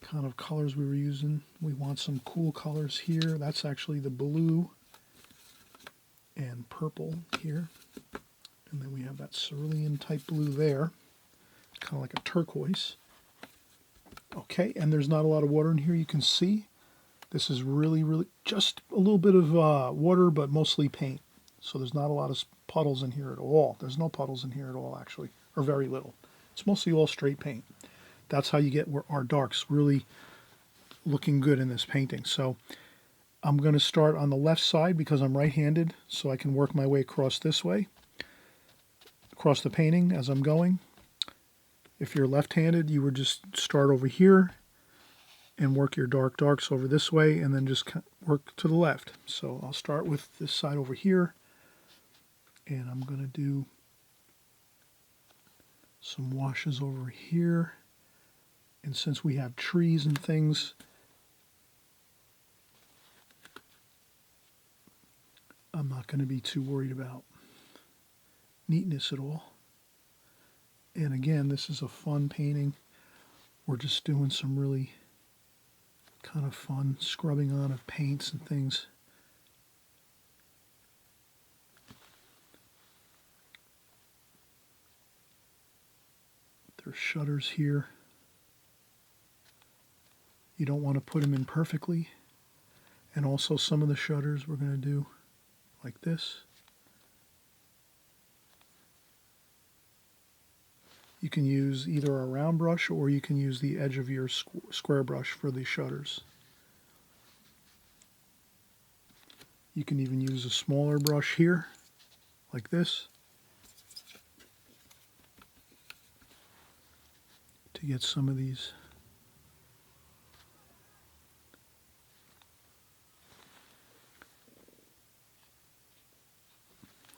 kind of colors we were using. We want some cool colors here. That's actually the blue and purple here. And then we have that cerulean type blue there. Kind of like a turquoise. Okay, and there's not a lot of water in here, you can see. This is really just a little bit of water, but mostly paint. So there's not a lot of puddles in here at all. There's no puddles in here at all, actually, or very little. It's mostly all straight paint. That's how you get our darks really looking good in this painting. So I'm going to start on the left side because I'm right-handed, so I can work my way across this way, across the painting as I'm going. If you're left-handed, you would just start over here and work your darks over this way, and then just work to the left. So I'll start with this side over here, and I'm going to do some washes over here. And since we have trees and things, I'm not going to be too worried about neatness at all. And again, this is a fun painting. We're just doing some really kind of fun scrubbing on of paints and things. There's shutters here. You don't want to put them in perfectly. And also some of the shutters we're going to do like this. You can use either a round brush or you can use the edge of your square brush for the shutters. You can even use a smaller brush here, like this, to get some of these.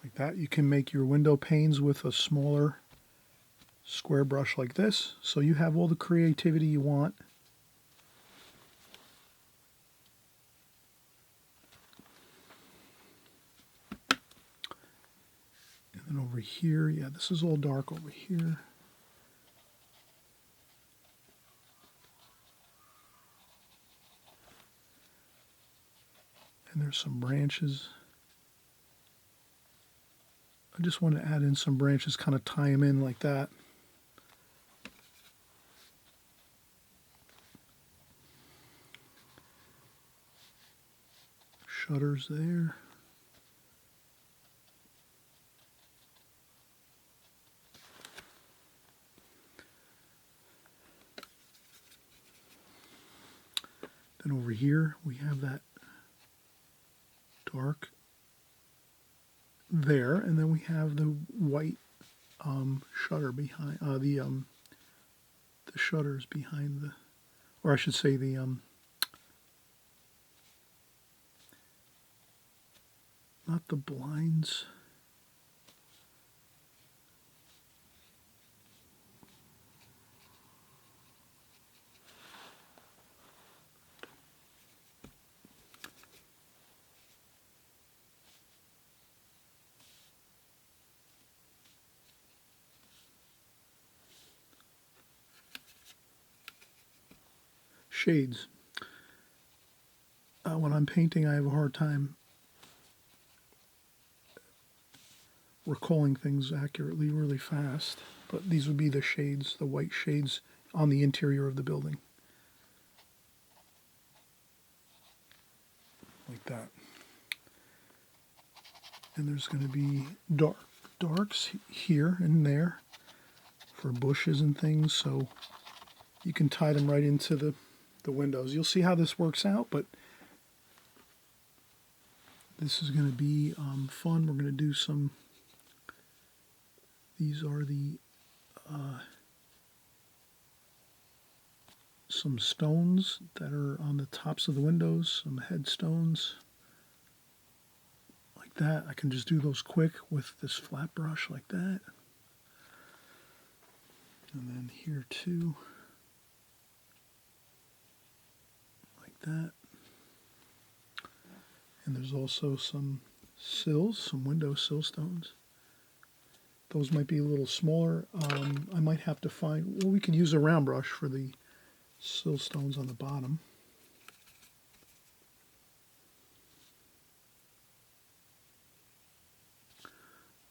Like that. You can make your window panes with a smaller square brush like this, so you have all the creativity you want. And then over here, yeah, this is all dark over here. And there's some branches. I just want to add in some branches, kind of tie them in like that. Shutters there. Then over here we have that dark there, and then we have the white shutter behind the shutters behind the, or I should say the not the blinds. Shades. When I'm painting, I have a hard time recalling things accurately really fast, but these would be the shades, the white shades on the interior of the building. Like that. And there's going to be darks here and there for bushes and things, so you can tie them right into the windows. You'll see how this works out, but this is going to be fun. We're going to do some, these are the some stones that are on the tops of the windows, some headstones like that. I can just do those quick with this flat brush like that. And then here too, like that. And there's also some sills, some window sill stones. Those might be a little smaller. I might have to find, well, we could use a round brush for the sill stones on the bottom.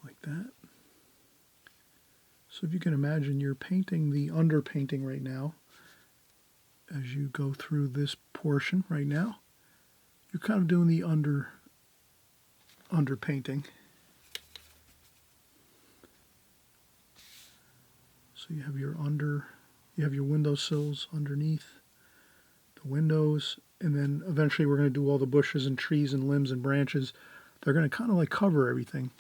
Like that. So if you can imagine, you're painting the underpainting right now. As you go through this portion right now, you're kind of doing the underpainting. So you have your windowsills underneath the windows, and then eventually we're going to do all the bushes and trees and limbs and branches. They're going to kind of like cover everything.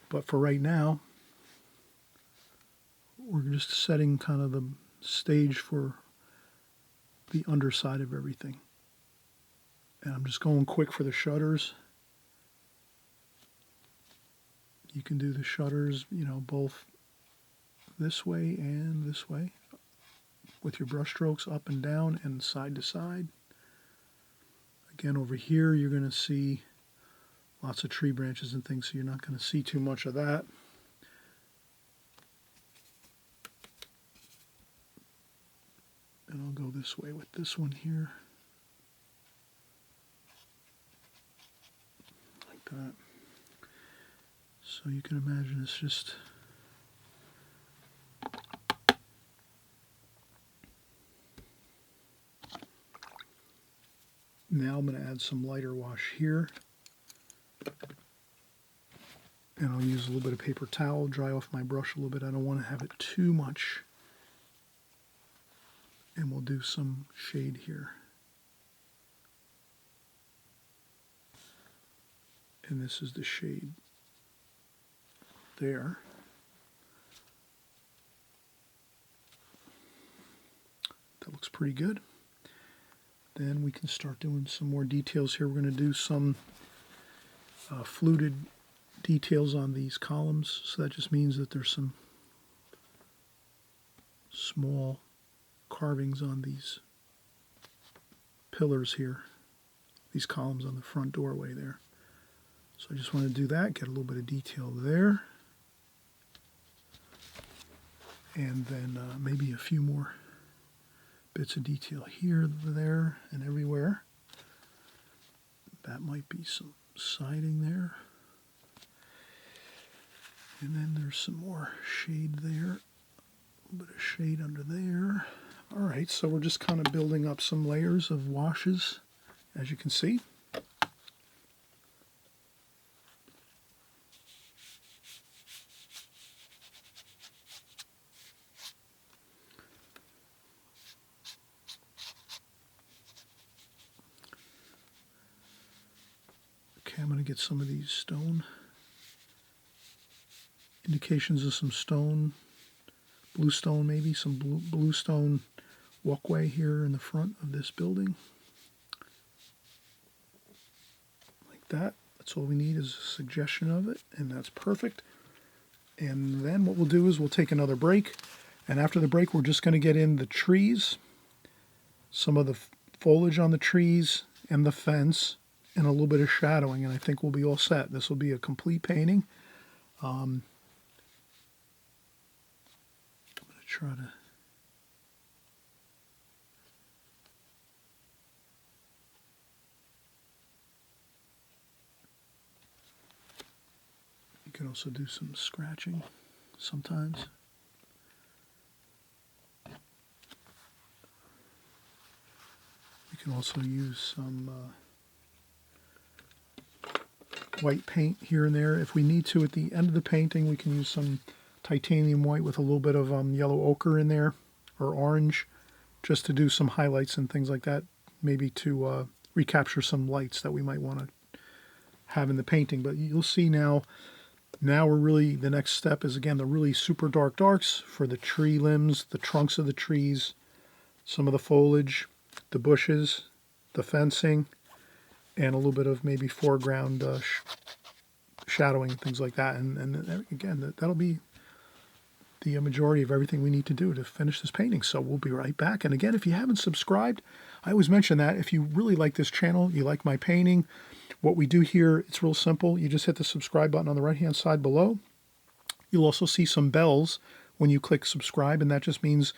But for right now, we're just setting kind of the stage for the underside of everything. And I'm just going quick for the shutters. You can do the shutters, both this way and this way with your brush strokes up and down and side to side. Again, over here you're going to see lots of tree branches and things, so you're not going to see too much of that. And I'll go this way with this one here. Like that. So you can imagine it's just now I'm going to add some lighter wash here. And I'll use a little bit of paper towel, dry off my brush a little bit. I don't want to have it too much. And we'll do some shade here. And this is the shade there. That looks pretty good. Then we can start doing some more details here. We're going to do some fluted details on these columns. So that just means that there's some small carvings on these pillars here, these columns on the front doorway there. So I just want to do that, get a little bit of detail there. And then maybe a few more bits of detail here, there, and everywhere. That might be some siding there. And then there's some more shade there. A little bit of shade under there. All right, so we're just kind of building up some layers of washes, as you can see. Okay, I'm going to get some of these stone indications of some stone, bluestone maybe, some bluestone walkway here in the front of this building. Like that. That's all we need is a suggestion of it, and that's perfect. And then what we'll do is we'll take another break, and after the break we're just going to get in the trees, some of the foliage on the trees and the fence, and a little bit of shadowing, and I think we'll be all set. This will be a complete painting. I'm going to try to you can also do some scratching sometimes. You can also use some white paint here and there. If we need to, at the end of the painting, we can use some titanium white with a little bit of yellow ochre in there, or orange, just to do some highlights and things like that, maybe to recapture some lights that we might want to have in the painting. But you'll see now we're really, the next step is, again, the really super dark darks for the tree limbs, the trunks of the trees, some of the foliage, the bushes, the fencing, and a little bit of maybe foreground shadowing, things like that. And again, that'll be the majority of everything we need to do to finish this painting. So we'll be right back. And again, if you haven't subscribed, I always mention that if you really like this channel, you like my painting, what we do here, it's real simple. You just hit the subscribe button on the right-hand side below. You'll also see some bells when you click subscribe, and that just means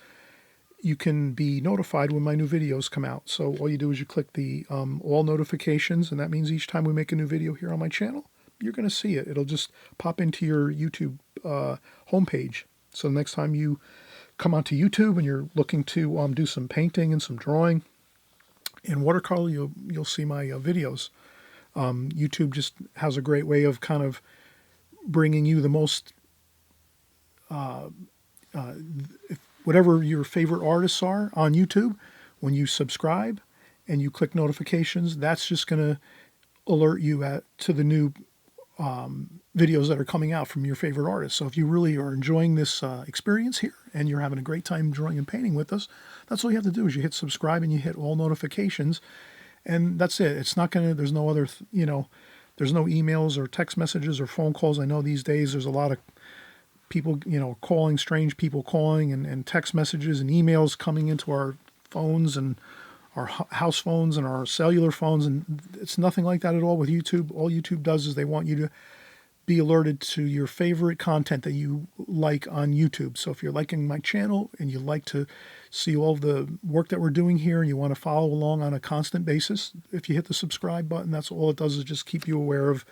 you can be notified when my new videos come out. So all you do is you click the all notifications, and that means each time we make a new video here on my channel, you're going to see it. It'll just pop into your YouTube homepage. So the next time you come onto YouTube and you're looking to do some painting and some drawing in watercolor, you'll see my videos. YouTube just has a great way of kind of bringing you the most whatever your favorite artists are on YouTube, when you subscribe and you click notifications, that's just going to alert you to the new videos that are coming out from your favorite artists. So if you really are enjoying this experience here and you're having a great time drawing and painting with us, that's all you have to do is you hit subscribe and you hit all notifications, and that's it. It's not going to, there's no other, there's no emails or text messages or phone calls. I know these days there's a lot of people, calling, strange people calling, and text messages and emails coming into our phones and our house phones and our cellular phones, and it's nothing like that at all with YouTube. All YouTube does is they want you to be alerted to your favorite content that you like on YouTube. So if you're liking my channel and you like to see all of the work that we're doing here and you want to follow along on a constant basis, if you hit the subscribe button, that's all it does is just keep you aware of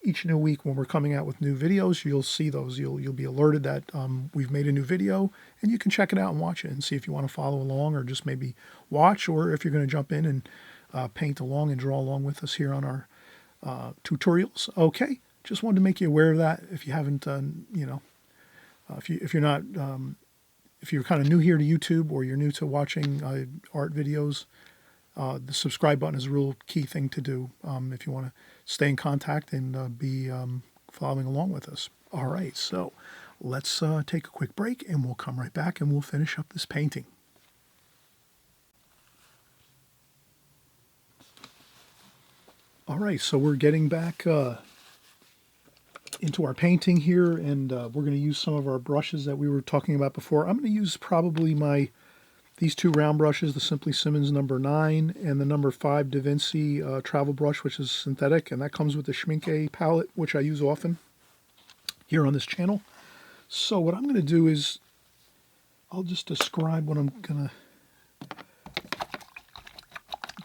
each new week when we're coming out with new videos. You'll see those. You'll be alerted that we've made a new video, and you can check it out and watch it and see if you want to follow along or just maybe watch, or if you're going to jump in and paint along and draw along with us here on our tutorials. Okay, just wanted to make you aware of that. If you haven't done, if you're not, if you're kind of new here to YouTube or you're new to watching art videos, the subscribe button is a real key thing to do if you want to stay in contact and be following along with us. All right, so let's take a quick break and we'll come right back and we'll finish up this painting. All right, so we're getting back into our painting here, and we're going to use some of our brushes that we were talking about before. I'm going to use probably these two round brushes, the Simply Simmons number 9 and the number 5 Da Vinci travel brush, which is synthetic, and that comes with the Schmincke palette, which I use often here on this channel. So what I'm going to do is I'll just describe what I'm going to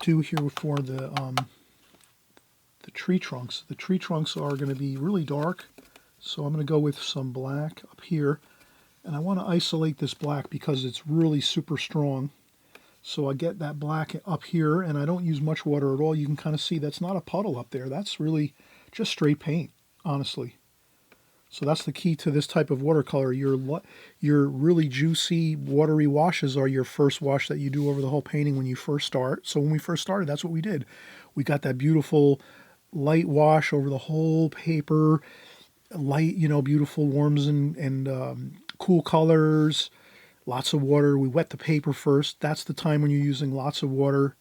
do here for the tree trunks. The tree trunks are going to be really dark, so I'm going to go with some black up here. And I want to isolate this black because it's really super strong. So I get that black up here, and I don't use much water at all. You can kind of see that's not a puddle up there. That's really just straight paint, honestly. So that's the key to this type of watercolor. Your really juicy, watery washes are your first wash that you do over the whole painting when you first start. So when we first started, that's what we did. We got that beautiful light wash over the whole paper, light, beautiful warms and cool colors, lots of water. We wet the paper first. That's the time when you're using lots of water.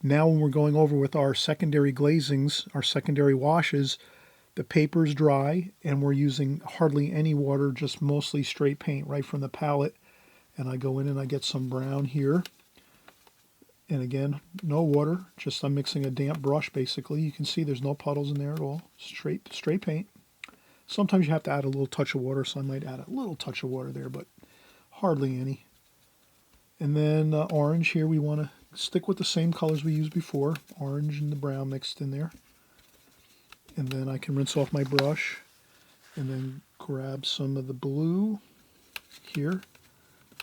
Now when we're going over with our secondary glazings, our secondary washes, the paper's dry and we're using hardly any water, just mostly straight paint right from the palette. And I go in and I get some brown here. And again, no water, just I'm mixing a damp brush basically. You can see there's no puddles in there at all, straight paint. Sometimes you have to add a little touch of water, so I might add a little touch of water there, but hardly any. And then orange here, we want to stick with the same colors we used before, orange and the brown mixed in there. And then I can rinse off my brush and then grab some of the blue here.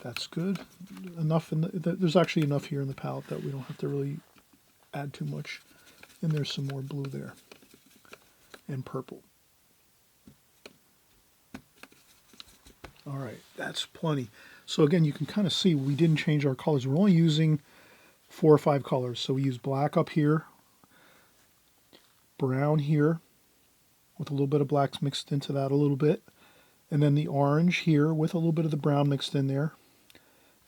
That's good. Enough there's actually enough here in the palette that we don't have to really add too much. And there's some more blue there and purple. All right, that's plenty. So again, you can kind of see we didn't change our colors. We're only using 4 or 5 colors. So we use black up here, brown here, with a little bit of blacks mixed into that a little bit, and then the orange here with a little bit of the brown mixed in there.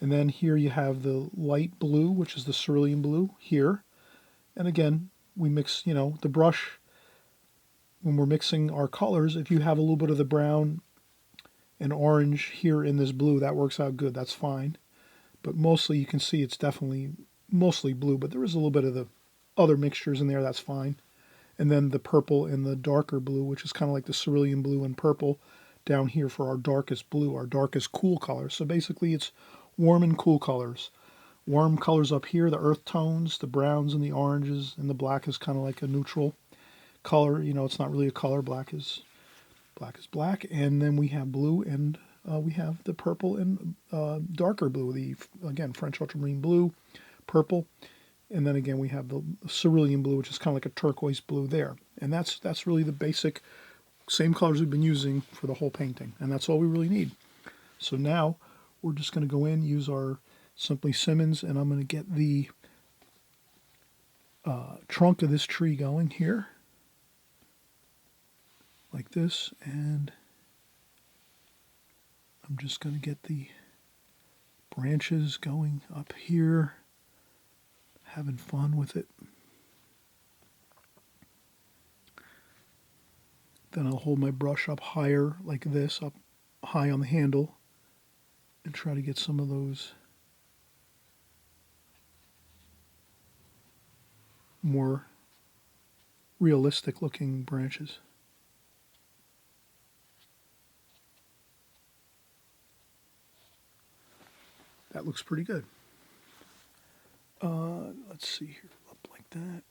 And then here you have the light blue, which is the cerulean blue here. And again, we mix, the brush, when we're mixing our colors, if you have a little bit of the brown and orange here in this blue, that works out good, that's fine. But mostly you can see it's definitely mostly blue, but there is a little bit of the other mixtures in there, that's fine. And then the purple and the darker blue, which is kind of like the cerulean blue and purple down here for our darkest blue, our darkest cool color. So basically it's warm and cool colors. Warm colors up here, the earth tones, the browns and the oranges, and the black is kind of like a neutral color. It's not really a color, black is black. And then we have blue, and we have the purple and darker blue, again, French ultramarine blue, purple, and then again we have the cerulean blue, which is kind of like a turquoise blue there. And that's really the basic same colors we've been using for the whole painting, and that's all we really need. So now we're just going to go in, use our Simply Simmons, and I'm going to get the trunk of this tree going here, like this, and I'm just going to get the branches going up here, having fun with it. Then I'll hold my brush up higher like this, up high on the handle, and try to get some of those more realistic looking branches. That looks pretty good. Let's see here, up like that.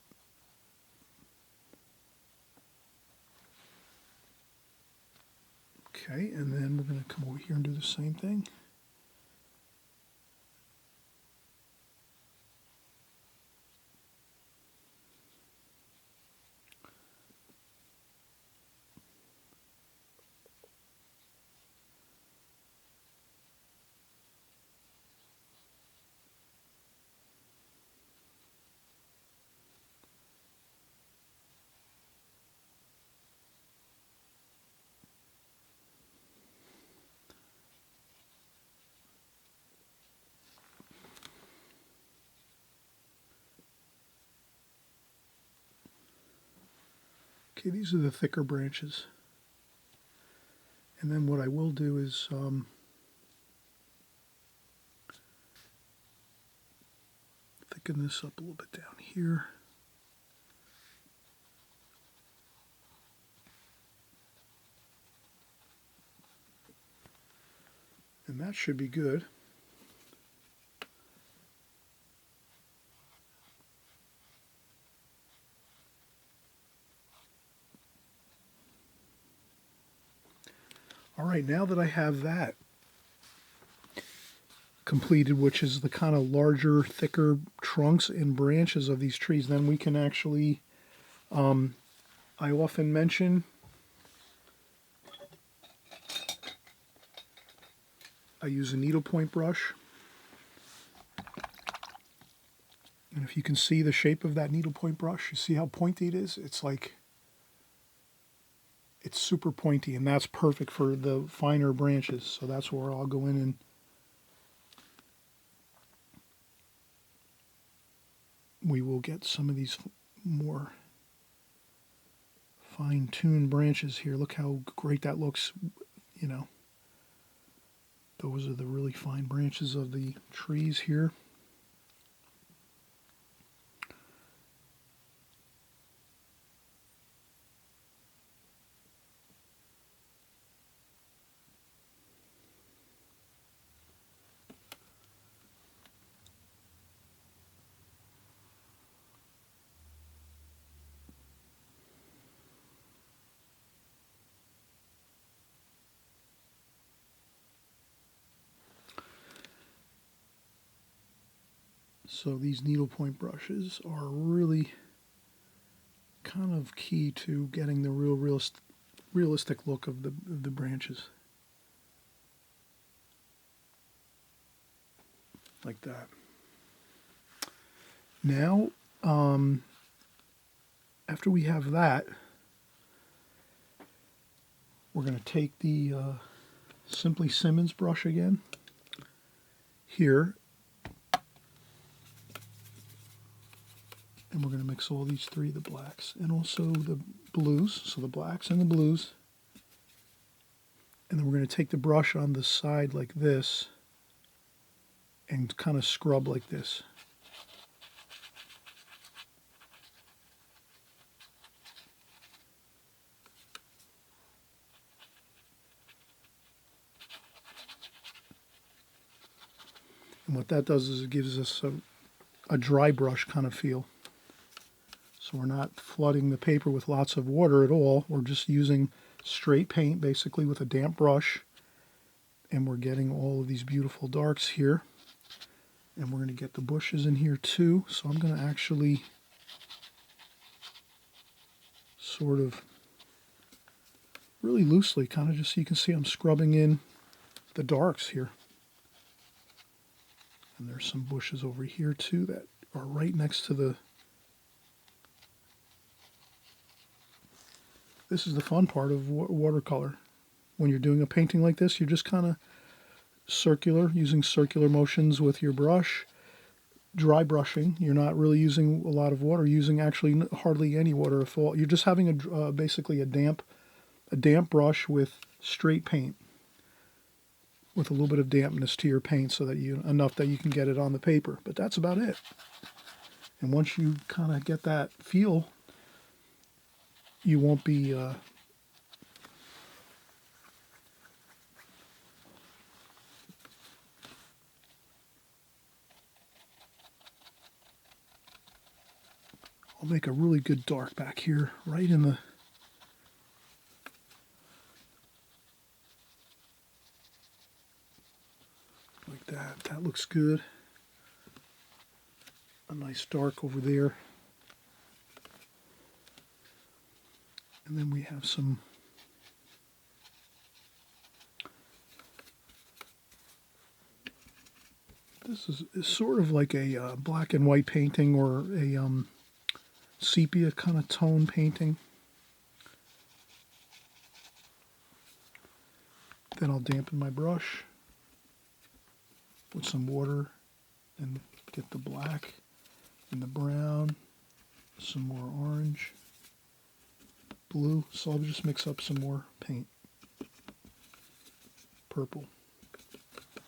Okay, and then we're going to come over here and do the same thing. Okay, these are the thicker branches. And then what I will do is thicken this up a little bit down here. And that should be good. All right, now that I have that completed, which is the kind of larger, thicker trunks and branches of these trees, then we can actually, I often mention, I use a needlepoint brush. And if you can see the shape of that needlepoint brush, you see how pointy it is? It's like, it's super pointy, and that's perfect for the finer branches. So that's where I'll go in and we will get some of these more fine-tuned branches here. Look how great that looks, you know. Those are the really fine branches of the trees here. So these needlepoint brushes are really kind of key to getting the realistic look of the branches. Like that. Now, after we have that, we're going to take the Simply Simmons brush again here, and we're going to mix all these three, the blacks and also the blues, so the blacks and the blues, and then we're going to take the brush on the side like this and kind of scrub like this. And what that does is it gives us a dry brush kind of feel. So we're not flooding the paper with lots of water at all. We're just using straight paint basically with a damp brush. And we're getting all of these beautiful darks here. And we're going to get the bushes in here too. So I'm going to actually sort of really loosely, kind of just so you can see I'm scrubbing in the darks here. And there's some bushes over here too that are right next to the... This is the fun part of watercolor. When you're doing a painting like this, you're just kind of using circular motions with your brush. Dry brushing. You're not really using a lot of water, using actually hardly any water at all. You're just having basically a damp brush with straight paint, with a little bit of dampness to your paint, so that enough that you can get it on the paper. But that's about it. And once you kind of get that feel, you won't be I'll make a really good dark back here, right in the... Like that. That looks good. A nice dark over there. And then we have some... This is sort of like a black and white painting, or a sepia kind of tone painting. Then I'll dampen my brush with some water and get the black and the brown, some more orange, blue. So I'll just mix up some more paint. Purple,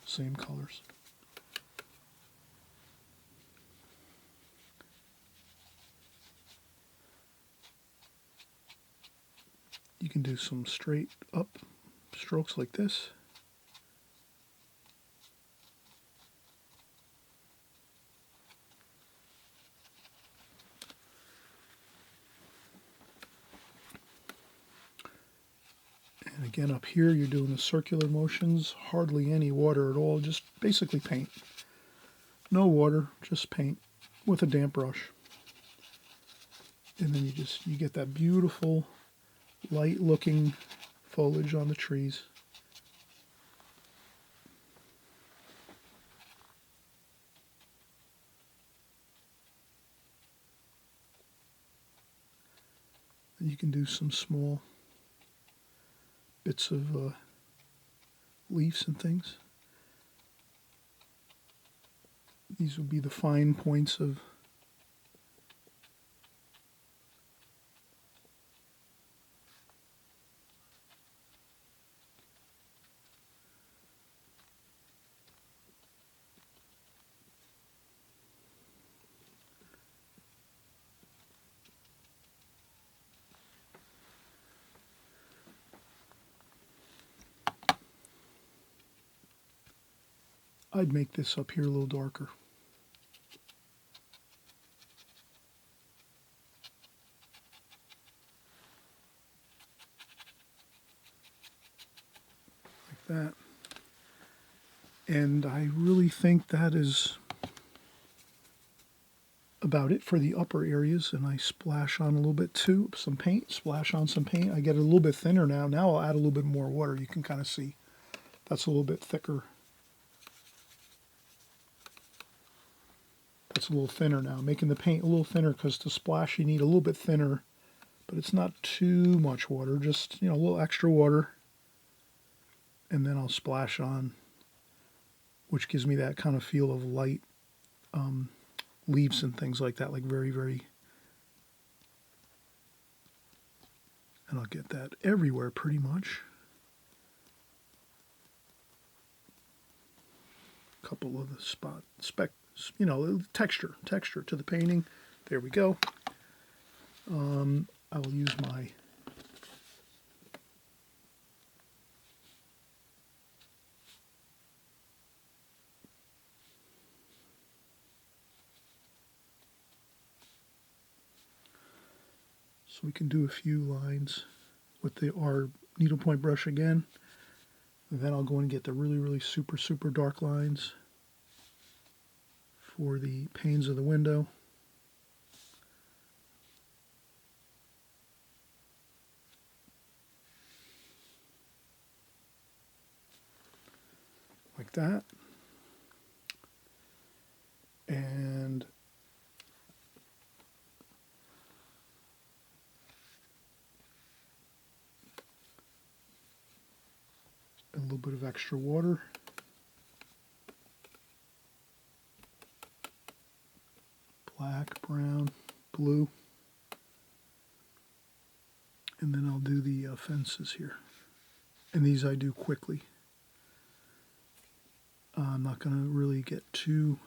same colors. You can do some straight up strokes like this. And again, up here, you're doing the circular motions, hardly any water at all, just basically paint. No water, just paint with a damp brush. And then you get that beautiful, light-looking foliage on the trees. And you can do some small bits of leaves and things. These will be the fine points of I'd make this up here a little darker. Like that. And I really think that is about it for the upper areas. And I splash on a little bit too, some paint, splash on some paint. I get it a little bit thinner now. Now I'll add a little bit more water. You can kind of see that's a little bit thicker. That's a little thinner now, making the paint a little thinner, because to splash you need a little bit thinner, but it's not too much water, just, a little extra water. And then I'll splash on, which gives me that kind of feel of light leaves and things like that, like very, very... And I'll get that everywhere pretty much. A couple of the texture to the painting. There we go. I will use my so we can do a few lines with our needlepoint brush again. And then I'll go and get the really, really super, super dark lines for the panes of the window. that. And a little bit of extra water. Black, brown, blue. And then I'll do the fences here. And these I do quickly. I'm not going to really get too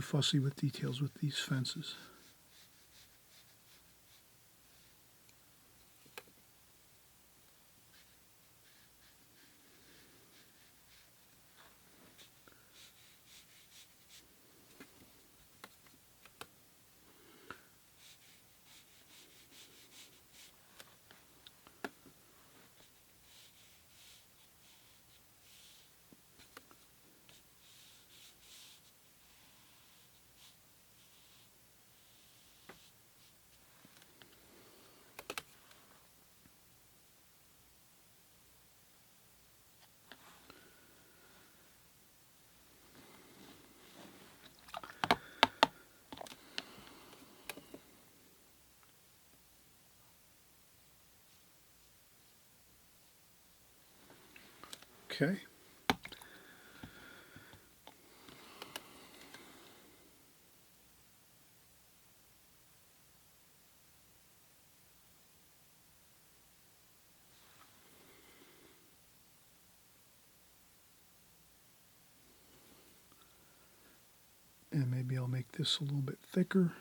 fussy with details with these fences. Okay. And maybe I'll make this a little bit thicker.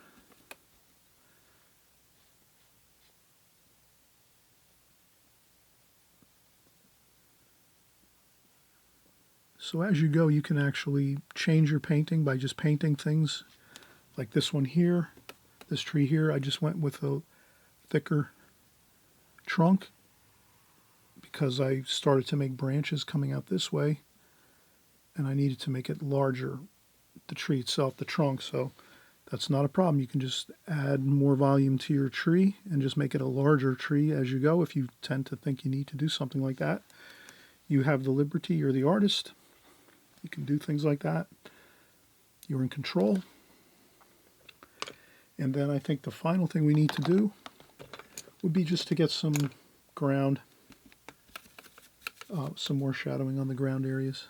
So as you go, you can actually change your painting by just painting things. Like this one here, this tree here, I just went with a thicker trunk because I started to make branches coming out this way, and I needed to make it larger, the tree itself, the trunk, so that's not a problem. You can just add more volume to your tree and just make it a larger tree as you go if you tend to think you need to do something like that. You have the liberty, you're the artist. You can do things like that. You're in control. And then I think the final thing we need to do would be just to get some ground, some more shadowing on the ground areas.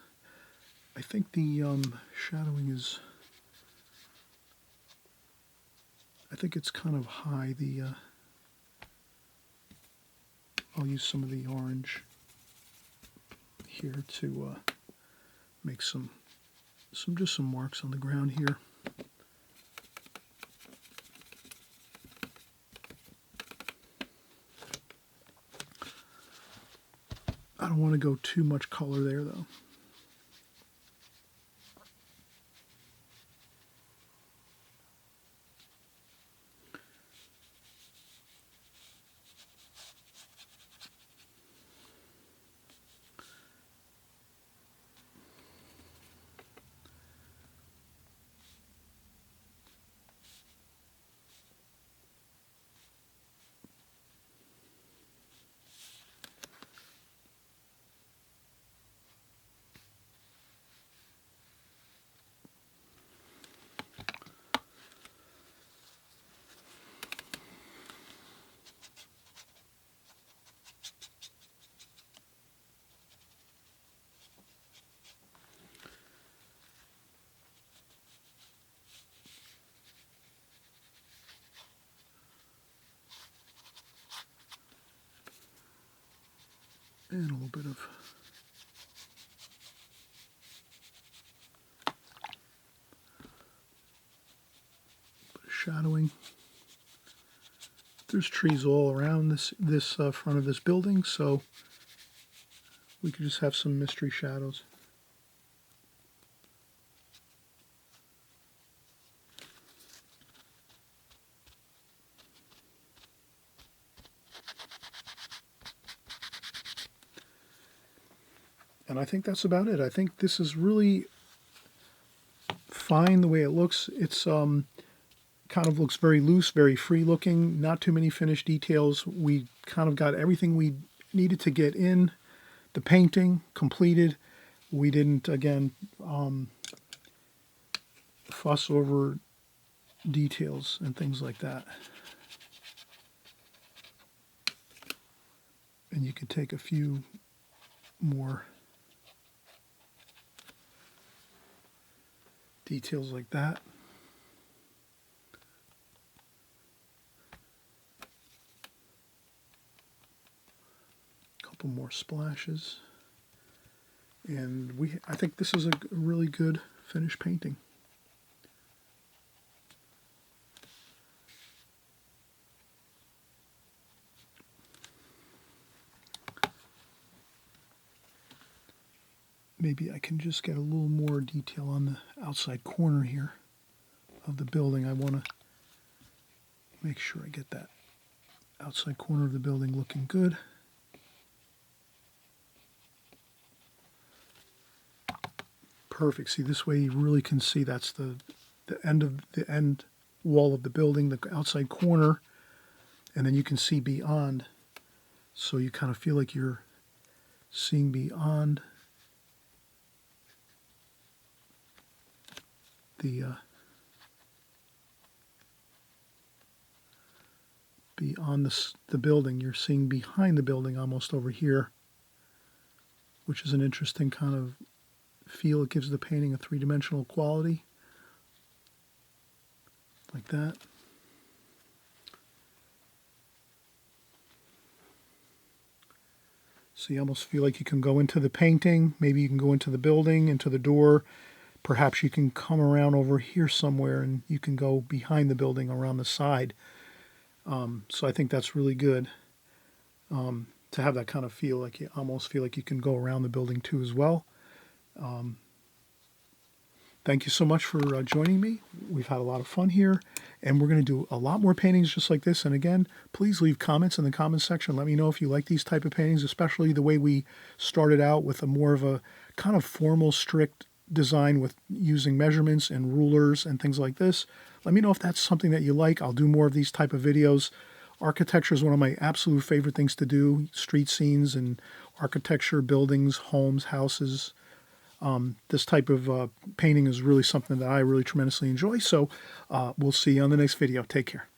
I think the shadowing is, I think it's kind of high. I'll use some of the orange here to make some marks on the ground here. I don't want to go too much color there though. And a little bit of shadowing. There's trees all around this front of this building, so we could just have some mystery shadows. And I think that's about it. I think this is really fine the way it looks. It's kind kind of looks very loose, very free looking, not too many finished details. We kind of got everything we needed to get in. The painting completed. We didn't, again, fuss over details and things like that. And you could take a few more details like that. A couple more splashes. And I think this is a really good finished painting. Maybe I can just get a little more detail on the outside corner here of the building. I want to make sure I get that outside corner of the building looking good. Perfect. See, this way you really can see that's the end wall of the building, the outside corner, and then you can see beyond. So you kind of feel like you're seeing beyond the building. You're seeing behind the building almost over here, which is an interesting kind of feel. It gives the painting a three-dimensional quality, like that. So you almost feel like you can go into the painting, maybe you can go into the building, into the door. Perhaps you can come around over here somewhere and you can go behind the building around the side. So I think that's really good to have that kind of feel, like you almost feel like you can go around the building too as well. Thank you so much for joining me. We've had a lot of fun here, and we're going to do a lot more paintings just like this. And again, please leave comments in the comments section. Let me know if you like these type of paintings, especially the way we started out with a more of a kind of formal, strict design with using measurements and rulers and things like this. Let me know if that's something that you like. I'll do more of these type of videos. Architecture is one of my absolute favorite things to do. Street scenes and architecture, buildings, homes, houses. This type of painting is really something that I really tremendously enjoy. So we'll see you on the next video. Take care.